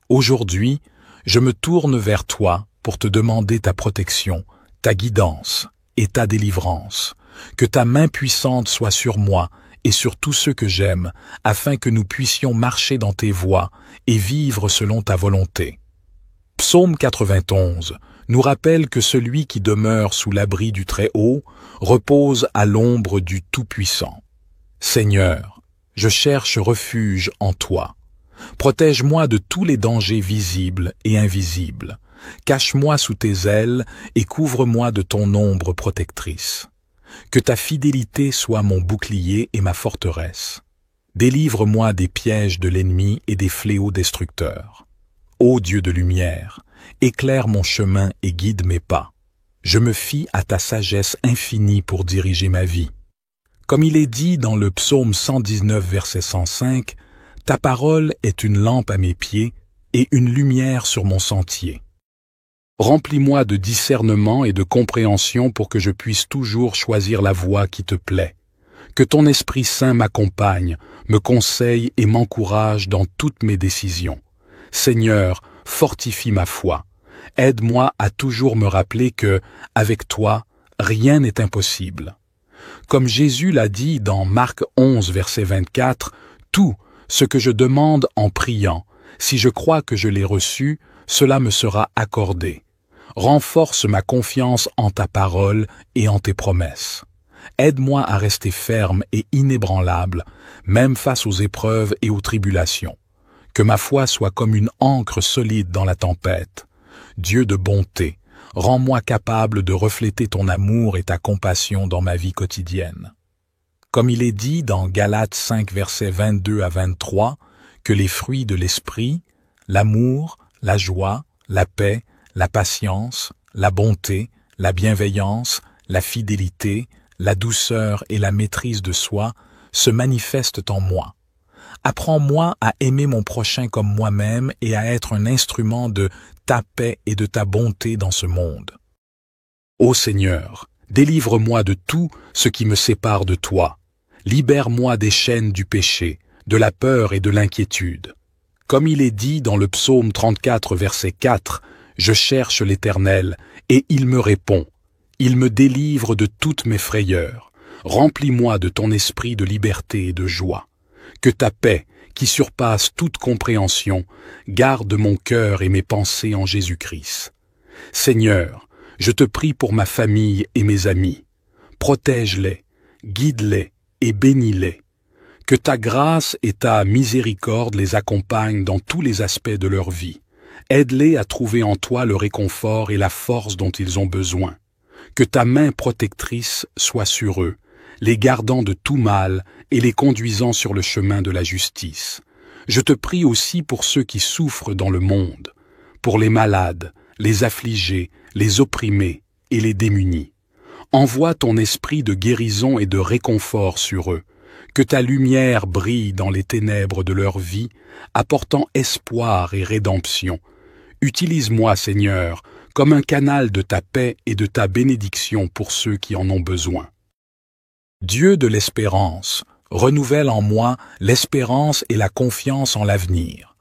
Aujourd'hui, je me tourne vers toi pour te demander ta protection, ta guidance et ta délivrance. Que ta main puissante soit sur moi et sur tous ceux que j'aime, afin que nous puissions marcher dans tes voies et vivre selon ta volonté. Psaume 91 nous rappelle que celui qui demeure sous l'abri du Très-Haut repose à l'ombre du Tout-Puissant. Seigneur, je cherche refuge en toi. Protège-moi de tous les dangers visibles et invisibles. Cache-moi sous tes ailes et couvre-moi de ton ombre protectrice. Que ta fidélité soit mon bouclier et ma forteresse. Délivre-moi des pièges de l'ennemi et des fléaux destructeurs. Ô Dieu de lumière, éclaire mon chemin et guide mes pas. Je me fie à ta sagesse infinie pour diriger ma vie. Comme il est dit dans le psaume 119, verset 105, « Ta parole est une lampe à mes pieds et une lumière sur mon sentier. » Remplis-moi de discernement et de compréhension pour que je puisse toujours choisir la voie qui te plaît. Que ton Esprit Saint m'accompagne, me conseille et m'encourage dans toutes mes décisions. Seigneur, fortifie ma foi. Aide-moi à toujours me rappeler que, avec toi, rien n'est impossible. Comme Jésus l'a dit dans Marc 11, verset 24, « Tout ce que je demande en priant, si je crois que je l'ai reçu, cela me sera accordé. Renforce ma confiance en ta parole et en tes promesses. Aide-moi à rester ferme et inébranlable, même face aux épreuves et aux tribulations. Que ma foi soit comme une ancre solide dans la tempête. Dieu de bonté, rends-moi capable de refléter ton amour et ta compassion dans ma vie quotidienne. Comme il est dit dans Galates 5, versets 22 à 23, que les fruits de l'esprit, l'amour, la joie, la paix, la patience, la bonté, la bienveillance, la fidélité, la douceur et la maîtrise de soi se manifestent en moi. Apprends-moi à aimer mon prochain comme moi-même et à être un instrument de ta paix et de ta bonté dans ce monde. Ô Seigneur, délivre-moi de tout ce qui me sépare de toi. Libère-moi des chaînes du péché, de la peur et de l'inquiétude. Comme il est dit dans le psaume 34, verset 4, « Je cherche l'Éternel, et il me répond. Il me délivre de toutes mes frayeurs. Remplis-moi de ton esprit de liberté et de joie. Que ta paix, qui surpasse toute compréhension, garde mon cœur et mes pensées en Jésus-Christ. Seigneur, je te prie pour ma famille et mes amis. Protège-les, guide-les et bénis-les. Que ta grâce et ta miséricorde les accompagnent dans tous les aspects de leur vie. Aide-les à trouver en toi le réconfort et la force dont ils ont besoin. Que ta main protectrice soit sur eux, les gardant de tout mal et les conduisant sur le chemin de la justice. Je te prie aussi pour ceux qui souffrent dans le monde, pour les malades, les affligés, les opprimés et les démunis. Envoie ton esprit de guérison et de réconfort sur eux, Que ta lumière brille dans les ténèbres de leur vie, apportant espoir et rédemption. Utilise-moi, Seigneur, comme un canal de ta paix et de ta bénédiction pour ceux qui en ont besoin. Dieu de l'espérance, renouvelle en moi l'espérance et la confiance en l'avenir.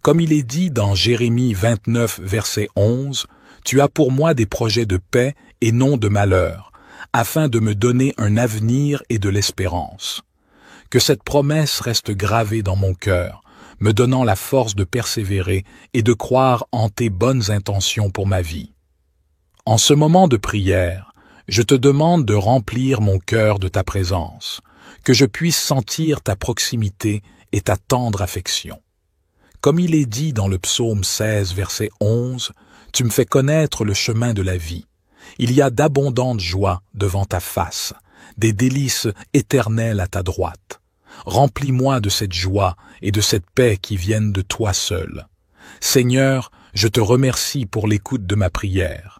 Comme il est dit dans Jérémie 29, verset 11, « Tu as pour moi des projets de paix et non de malheur, afin de me donner un avenir et de l'espérance. » Que cette promesse reste gravée dans mon cœur, me donnant la force de persévérer et de croire en tes bonnes intentions pour ma vie. En ce moment de prière, je te demande de remplir mon cœur de ta présence, que je puisse sentir ta proximité et ta tendre affection. Comme il est dit dans le psaume 16, verset 11, « Tu me fais connaître le chemin de la vie. Il y a d'abondantes joies devant ta face, des délices éternelles à ta droite. Remplis-moi de cette joie et de cette paix qui viennent de toi seul. Seigneur, je te remercie pour l'écoute de ma prière.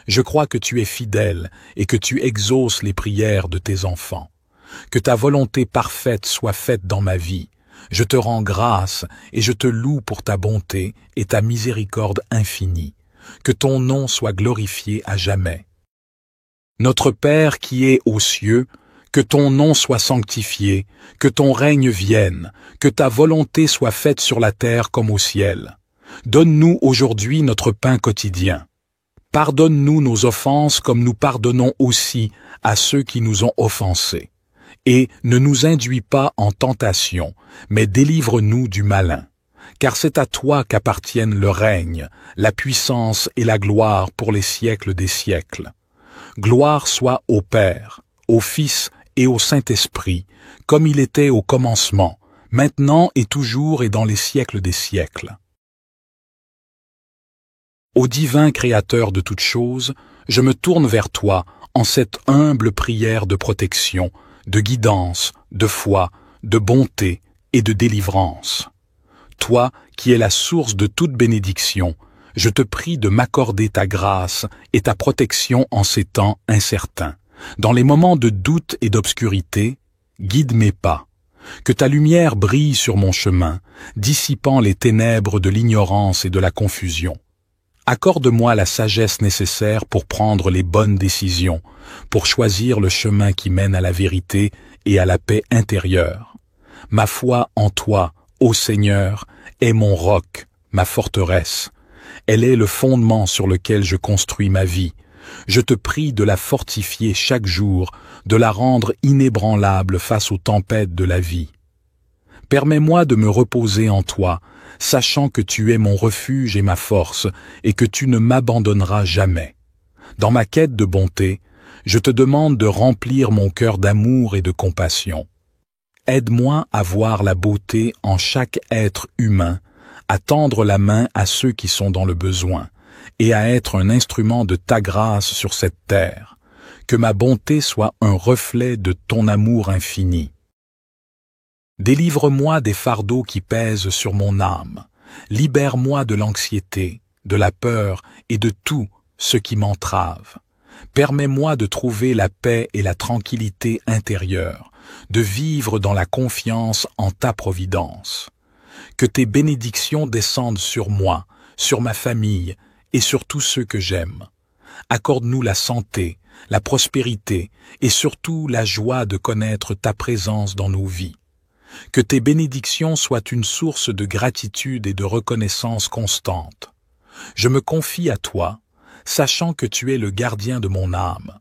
Je crois que tu es fidèle et que tu exauces les prières de tes enfants. Que ta volonté parfaite soit faite dans ma vie. Je te rends grâce et je te loue pour ta bonté et ta miséricorde infinie. Que ton nom soit glorifié à jamais. Notre Père qui es aux cieux, que ton nom soit sanctifié, que ton règne vienne, que ta volonté soit faite sur la terre comme au ciel. Donne-nous aujourd'hui notre pain quotidien. Pardonne-nous nos offenses comme nous pardonnons aussi à ceux qui nous ont offensés. Et ne nous induis pas en tentation, mais délivre-nous du malin. Car c'est à toi qu'appartiennent le règne, la puissance et la gloire pour les siècles des siècles. Gloire soit au Père, au Fils et au Saint-Esprit, comme il était au commencement, maintenant et toujours et dans les siècles des siècles. Ô divin Créateur de toutes choses, je me tourne vers toi en cette humble prière de protection, de guidance, de foi, de bonté et de délivrance. Toi qui es la source de toute bénédiction, je te prie de m'accorder ta grâce et ta protection en ces temps incertains. Dans les moments de doute et d'obscurité, guide mes pas. Que ta lumière brille sur mon chemin, dissipant les ténèbres de l'ignorance et de la confusion. Accorde-moi la sagesse nécessaire pour prendre les bonnes décisions, pour choisir le chemin qui mène à la vérité et à la paix intérieure. Ma foi en toi, ô Seigneur, est mon roc, ma forteresse. Elle est le fondement sur lequel je construis ma vie. Je te prie de la fortifier chaque jour, de la rendre inébranlable face aux tempêtes de la vie. Permets-moi de me reposer en toi, sachant que tu es mon refuge et ma force, et que tu ne m'abandonneras jamais. Dans ma quête de bonté, je te demande de remplir mon cœur d'amour et de compassion. Aide-moi à voir la beauté en chaque être humain, à tendre la main à ceux qui sont dans le besoin, et à être un instrument de ta grâce sur cette terre. Que ma bonté soit un reflet de ton amour infini. Délivre-moi des fardeaux qui pèsent sur mon âme. Libère-moi de l'anxiété, de la peur et de tout ce qui m'entrave. Permets-moi de trouver la paix et la tranquillité intérieure, de vivre dans la confiance en ta providence. Que tes bénédictions descendent sur moi, sur ma famille et sur tous ceux que j'aime. Accorde-nous la santé, la prospérité et surtout la joie de connaître ta présence dans nos vies. Que tes bénédictions soient une source de gratitude et de reconnaissance constante. Je me confie à toi, sachant que tu es le gardien de mon âme.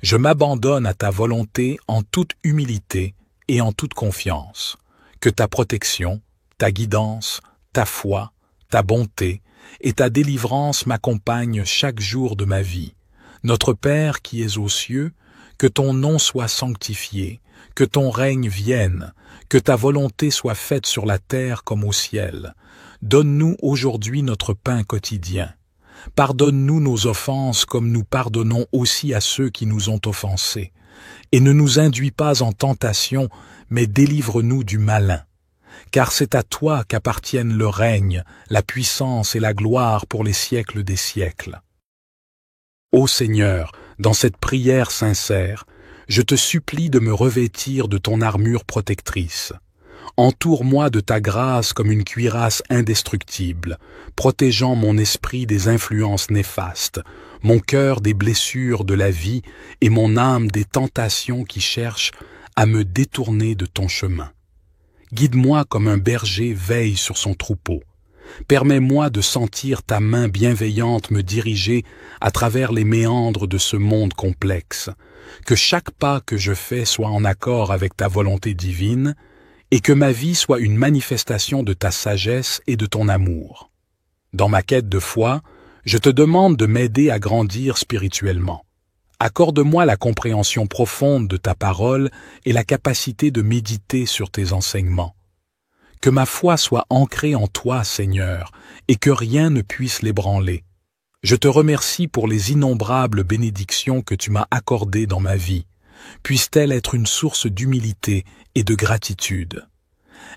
Je m'abandonne à ta volonté en toute humilité et en toute confiance. Que ta protection, ta guidance, ta foi, ta bonté et ta délivrance m'accompagnent chaque jour de ma vie. Notre Père qui es aux cieux, que ton nom soit sanctifié, que ton règne vienne, que ta volonté soit faite sur la terre comme au ciel. Donne-nous aujourd'hui notre pain quotidien. Pardonne-nous nos offenses comme nous pardonnons aussi à ceux qui nous ont offensés. Et ne nous induis pas en tentation, mais délivre-nous du malin. Car c'est à toi qu'appartiennent le règne, la puissance et la gloire pour les siècles des siècles. Ô Seigneur, dans cette prière sincère, je te supplie de me revêtir de ton armure protectrice. Entoure-moi de ta grâce comme une cuirasse indestructible, protégeant mon esprit des influences néfastes, mon cœur des blessures de la vie et mon âme des tentations qui cherchent à me détourner de ton chemin. Guide-moi comme un berger veille sur son troupeau. Permets-moi de sentir ta main bienveillante me diriger à travers les méandres de ce monde complexe, que chaque pas que je fais soit en accord avec ta volonté divine, et que ma vie soit une manifestation de ta sagesse et de ton amour. Dans ma quête de foi, je te demande de m'aider à grandir spirituellement. Accorde-moi la compréhension profonde de ta parole et la capacité de méditer sur tes enseignements. Que ma foi soit ancrée en toi, Seigneur, et que rien ne puisse l'ébranler. Je te remercie pour les innombrables bénédictions que tu m'as accordées dans ma vie. Puisse-t-elle être une source d'humilité et de gratitude.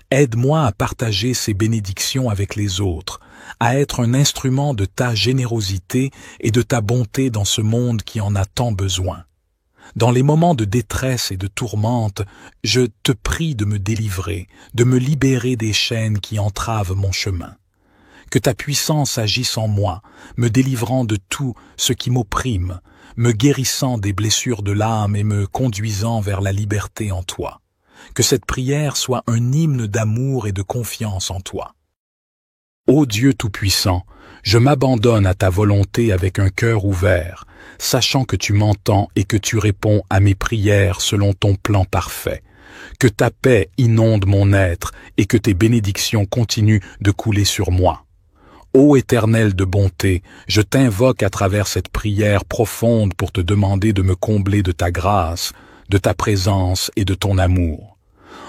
Aide-moi à partager ces bénédictions avec les autres, à être un instrument de ta générosité et de ta bonté dans ce monde qui en a tant besoin. Dans les moments de détresse et de tourmente, je te prie de me délivrer, de me libérer des chaînes qui entravent mon chemin. Que ta puissance agisse en moi, me délivrant de tout ce qui m'opprime, me guérissant des blessures de l'âme et me conduisant vers la liberté en toi. Que cette prière soit un hymne d'amour et de confiance en toi. Ô Dieu Tout-Puissant, je m'abandonne à ta volonté avec un cœur ouvert, sachant que tu m'entends et que tu réponds à mes prières selon ton plan parfait. Que ta paix inonde mon être et que tes bénédictions continuent de couler sur moi. Ô Éternel de bonté, je t'invoque à travers cette prière profonde pour te demander de me combler de ta grâce, de ta présence et de ton amour.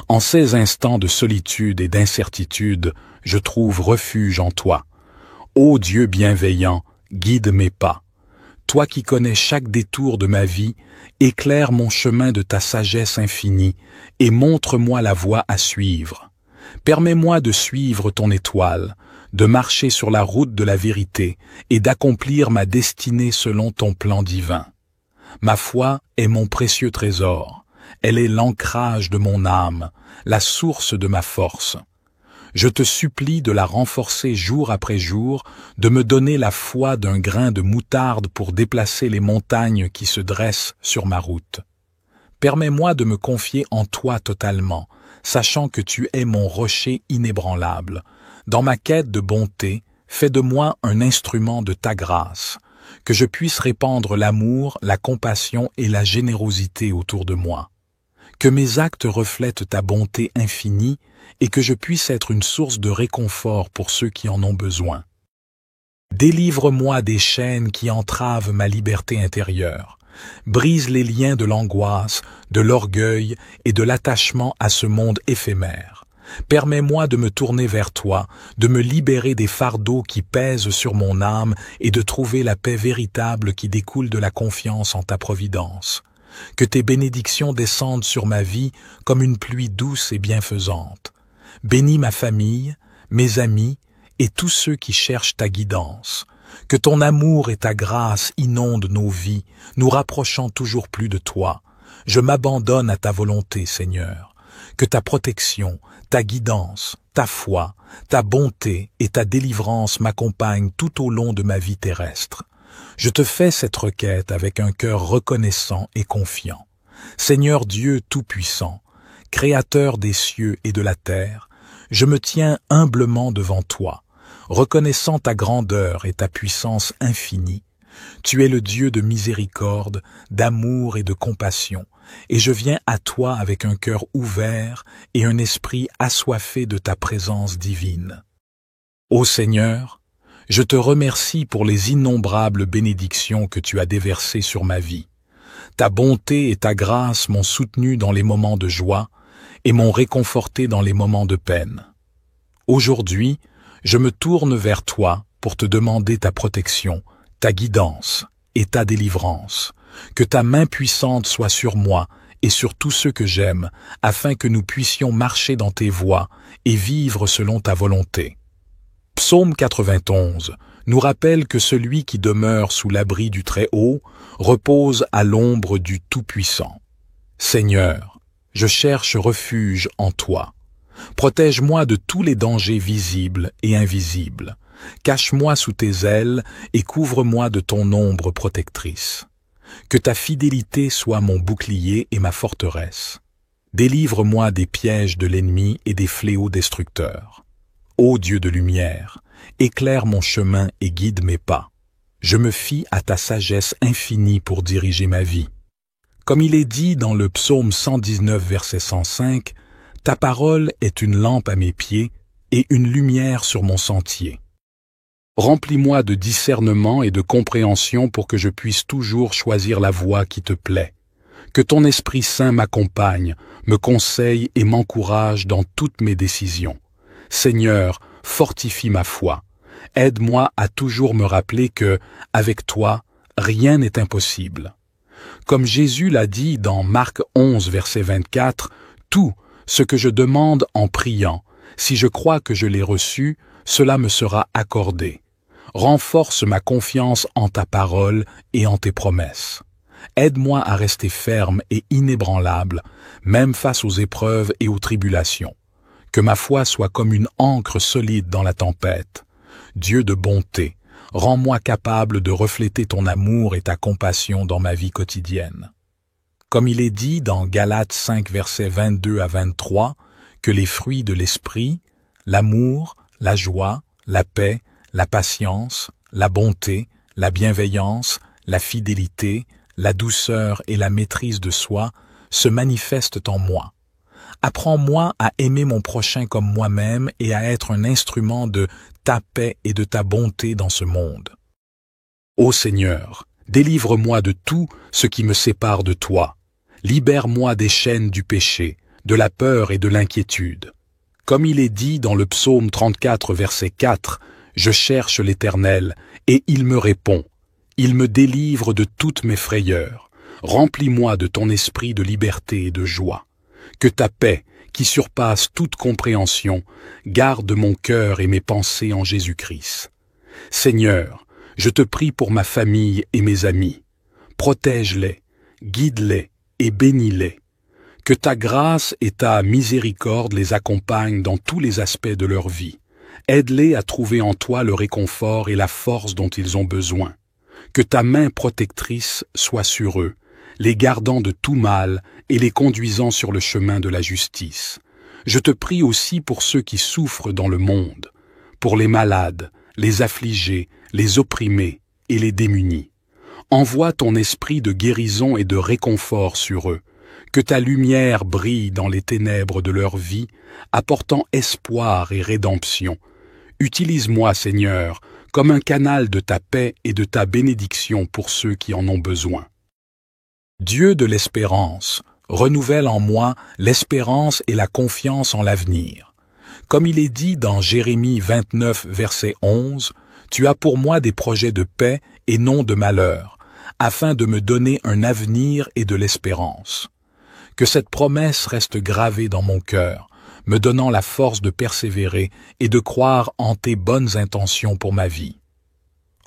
En ces instants de solitude et d'incertitude, je trouve refuge en toi. Ô Dieu bienveillant, guide mes pas. Toi qui connais chaque détour de ma vie, éclaire mon chemin de ta sagesse infinie et montre-moi la voie à suivre. Permets-moi de suivre ton étoile, de marcher sur la route de la vérité et d'accomplir ma destinée selon ton plan divin. Ma foi est mon précieux trésor, elle est l'ancrage de mon âme, la source de ma force. Je te supplie de la renforcer jour après jour, de me donner la foi d'un grain de moutarde pour déplacer les montagnes qui se dressent sur ma route. Permets-moi de me confier en toi totalement, sachant que tu es mon rocher inébranlable. Dans ma quête de bonté, fais de moi un instrument de ta grâce, que je puisse répandre l'amour, la compassion et la générosité autour de moi. Que mes actes reflètent ta bonté infinie et que je puisse être une source de réconfort pour ceux qui en ont besoin. Délivre-moi des chaînes qui entravent ma liberté intérieure. Brise les liens de l'angoisse, de l'orgueil et de l'attachement à ce monde éphémère. Permets-moi de me tourner vers toi, de me libérer des fardeaux qui pèsent sur mon âme et de trouver la paix véritable qui découle de la confiance en ta providence. Que tes bénédictions descendent sur ma vie comme une pluie douce et bienfaisante. Bénis ma famille, mes amis et tous ceux qui cherchent ta guidance. Que ton amour et ta grâce inondent nos vies, nous rapprochant toujours plus de toi. Je m'abandonne à ta volonté, Seigneur. Que ta protection, ta guidance, ta foi, ta bonté et ta délivrance m'accompagnent tout au long de ma vie terrestre. Je te fais cette requête avec un cœur reconnaissant et confiant. Seigneur Dieu Tout-Puissant, Créateur des cieux et de la terre, je me tiens humblement devant toi, reconnaissant ta grandeur et ta puissance infinie. Tu es le Dieu de miséricorde, d'amour et de compassion, et je viens à toi avec un cœur ouvert et un esprit assoiffé de ta présence divine. Ô Seigneur, je te remercie pour les innombrables bénédictions que tu as déversées sur ma vie. Ta bonté et ta grâce m'ont soutenu dans les moments de joie et m'ont réconforté dans les moments de peine. Aujourd'hui, je me tourne vers toi pour te demander ta protection, ta guidance et ta délivrance. Que ta main puissante soit sur moi et sur tous ceux que j'aime, afin que nous puissions marcher dans tes voies et vivre selon ta volonté. Psaume 91 nous rappelle que celui qui demeure sous l'abri du Très-Haut repose à l'ombre du Tout-Puissant. Seigneur, je cherche refuge en toi. Protège-moi de tous les dangers visibles et invisibles. Cache-moi sous tes ailes et couvre-moi de ton ombre protectrice. Que ta fidélité soit mon bouclier et ma forteresse. Délivre-moi des pièges de l'ennemi et des fléaux destructeurs. Ô Dieu de lumière, éclaire mon chemin et guide mes pas. Je me fie à ta sagesse infinie pour diriger ma vie. Comme il est dit dans le psaume 119, verset 105, « Ta parole est une lampe à mes pieds et une lumière sur mon sentier. » Remplis-moi de discernement et de compréhension pour que je puisse toujours choisir la voie qui te plaît. Que ton Esprit Saint m'accompagne, me conseille et m'encourage dans toutes mes décisions. Seigneur, fortifie ma foi. Aide-moi à toujours me rappeler que, avec toi, rien n'est impossible. Comme Jésus l'a dit dans Marc 11, verset 24, « Tout ce que je demande en priant, si je crois que je l'ai reçu, cela me sera accordé. Renforce ma confiance en ta parole et en tes promesses. Aide-moi à rester ferme et inébranlable, même face aux épreuves et aux tribulations. Que ma foi soit comme une ancre solide dans la tempête. Dieu de bonté, rends-moi capable de refléter ton amour et ta compassion dans ma vie quotidienne. Comme il est dit dans Galates 5, versets 22 à 23, que les fruits de l'esprit, l'amour, la joie, la paix, la patience, la bonté, la bienveillance, la fidélité, la douceur et la maîtrise de soi se manifestent en moi. Apprends-moi à aimer mon prochain comme moi-même et à être un instrument de ta paix et de ta bonté dans ce monde. Ô Seigneur, délivre-moi de tout ce qui me sépare de toi. Libère-moi des chaînes du péché, de la peur et de l'inquiétude. Comme il est dit dans le psaume 34, verset 4, « Je cherche l'Éternel, et il me répond. Il me délivre de toutes mes frayeurs. Remplis-moi de ton esprit de liberté et de joie. Que ta paix, qui surpasse toute compréhension, garde mon cœur et mes pensées en Jésus-Christ. Seigneur, je te prie pour ma famille et mes amis. Protège-les, guide-les et bénis-les. Que ta grâce et ta miséricorde les accompagnent dans tous les aspects de leur vie. Aide-les à trouver en toi le réconfort et la force dont ils ont besoin. Que ta main protectrice soit sur eux, les gardant de tout mal et les conduisant sur le chemin de la justice. Je te prie aussi pour ceux qui souffrent dans le monde, pour les malades, les affligés, les opprimés et les démunis. Envoie ton esprit de guérison et de réconfort sur eux. Que ta lumière brille dans les ténèbres de leur vie, apportant espoir et rédemption. Utilise-moi, Seigneur, comme un canal de ta paix et de ta bénédiction pour ceux qui en ont besoin. Dieu de l'espérance, renouvelle en moi l'espérance et la confiance en l'avenir. Comme il est dit dans Jérémie 29, verset 11, « Tu as pour moi des projets de paix et non de malheur, afin de me donner un avenir et de l'espérance. » Que cette promesse reste gravée dans mon cœur, me donnant la force de persévérer et de croire en tes bonnes intentions pour ma vie.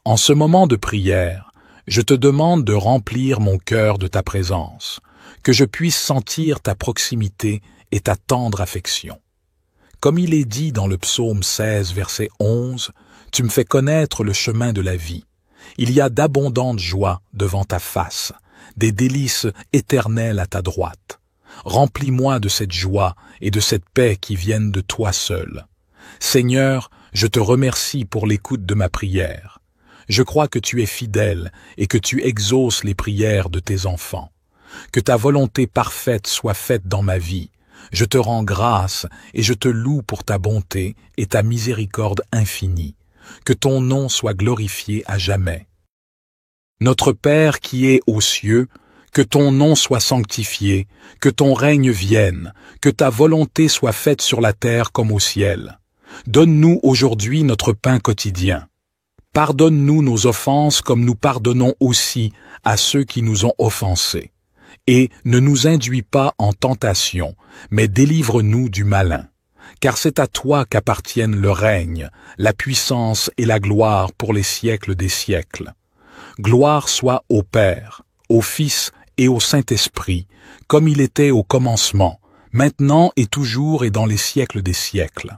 En ce moment de prière, je te demande de remplir mon cœur de ta présence, que je puisse sentir ta proximité et ta tendre affection. Comme il est dit dans le psaume 16, verset 11, « Tu me fais connaître le chemin de la vie. Il y a d'abondantes joies devant ta face, des délices éternelles à ta droite. Remplis-moi de cette joie et de cette paix qui viennent de toi seul. Seigneur, je te remercie pour l'écoute de ma prière. Je crois que tu es fidèle et que tu exauces les prières de tes enfants. Que ta volonté parfaite soit faite dans ma vie. Je te rends grâce et je te loue pour ta bonté et ta miséricorde infinie. Que ton nom soit glorifié à jamais. Notre Père qui es aux cieux, que ton nom soit sanctifié, que ton règne vienne, que ta volonté soit faite sur la terre comme au ciel. Donne-nous aujourd'hui notre pain quotidien. Pardonne-nous nos offenses comme nous pardonnons aussi à ceux qui nous ont offensés. Et ne nous induis pas en tentation, mais délivre-nous du malin. Car c'est à toi qu'appartiennent le règne, la puissance et la gloire pour les siècles des siècles. Gloire soit au Père, au Fils et au Saint-Esprit, comme il était au commencement, maintenant et toujours et dans les siècles des siècles.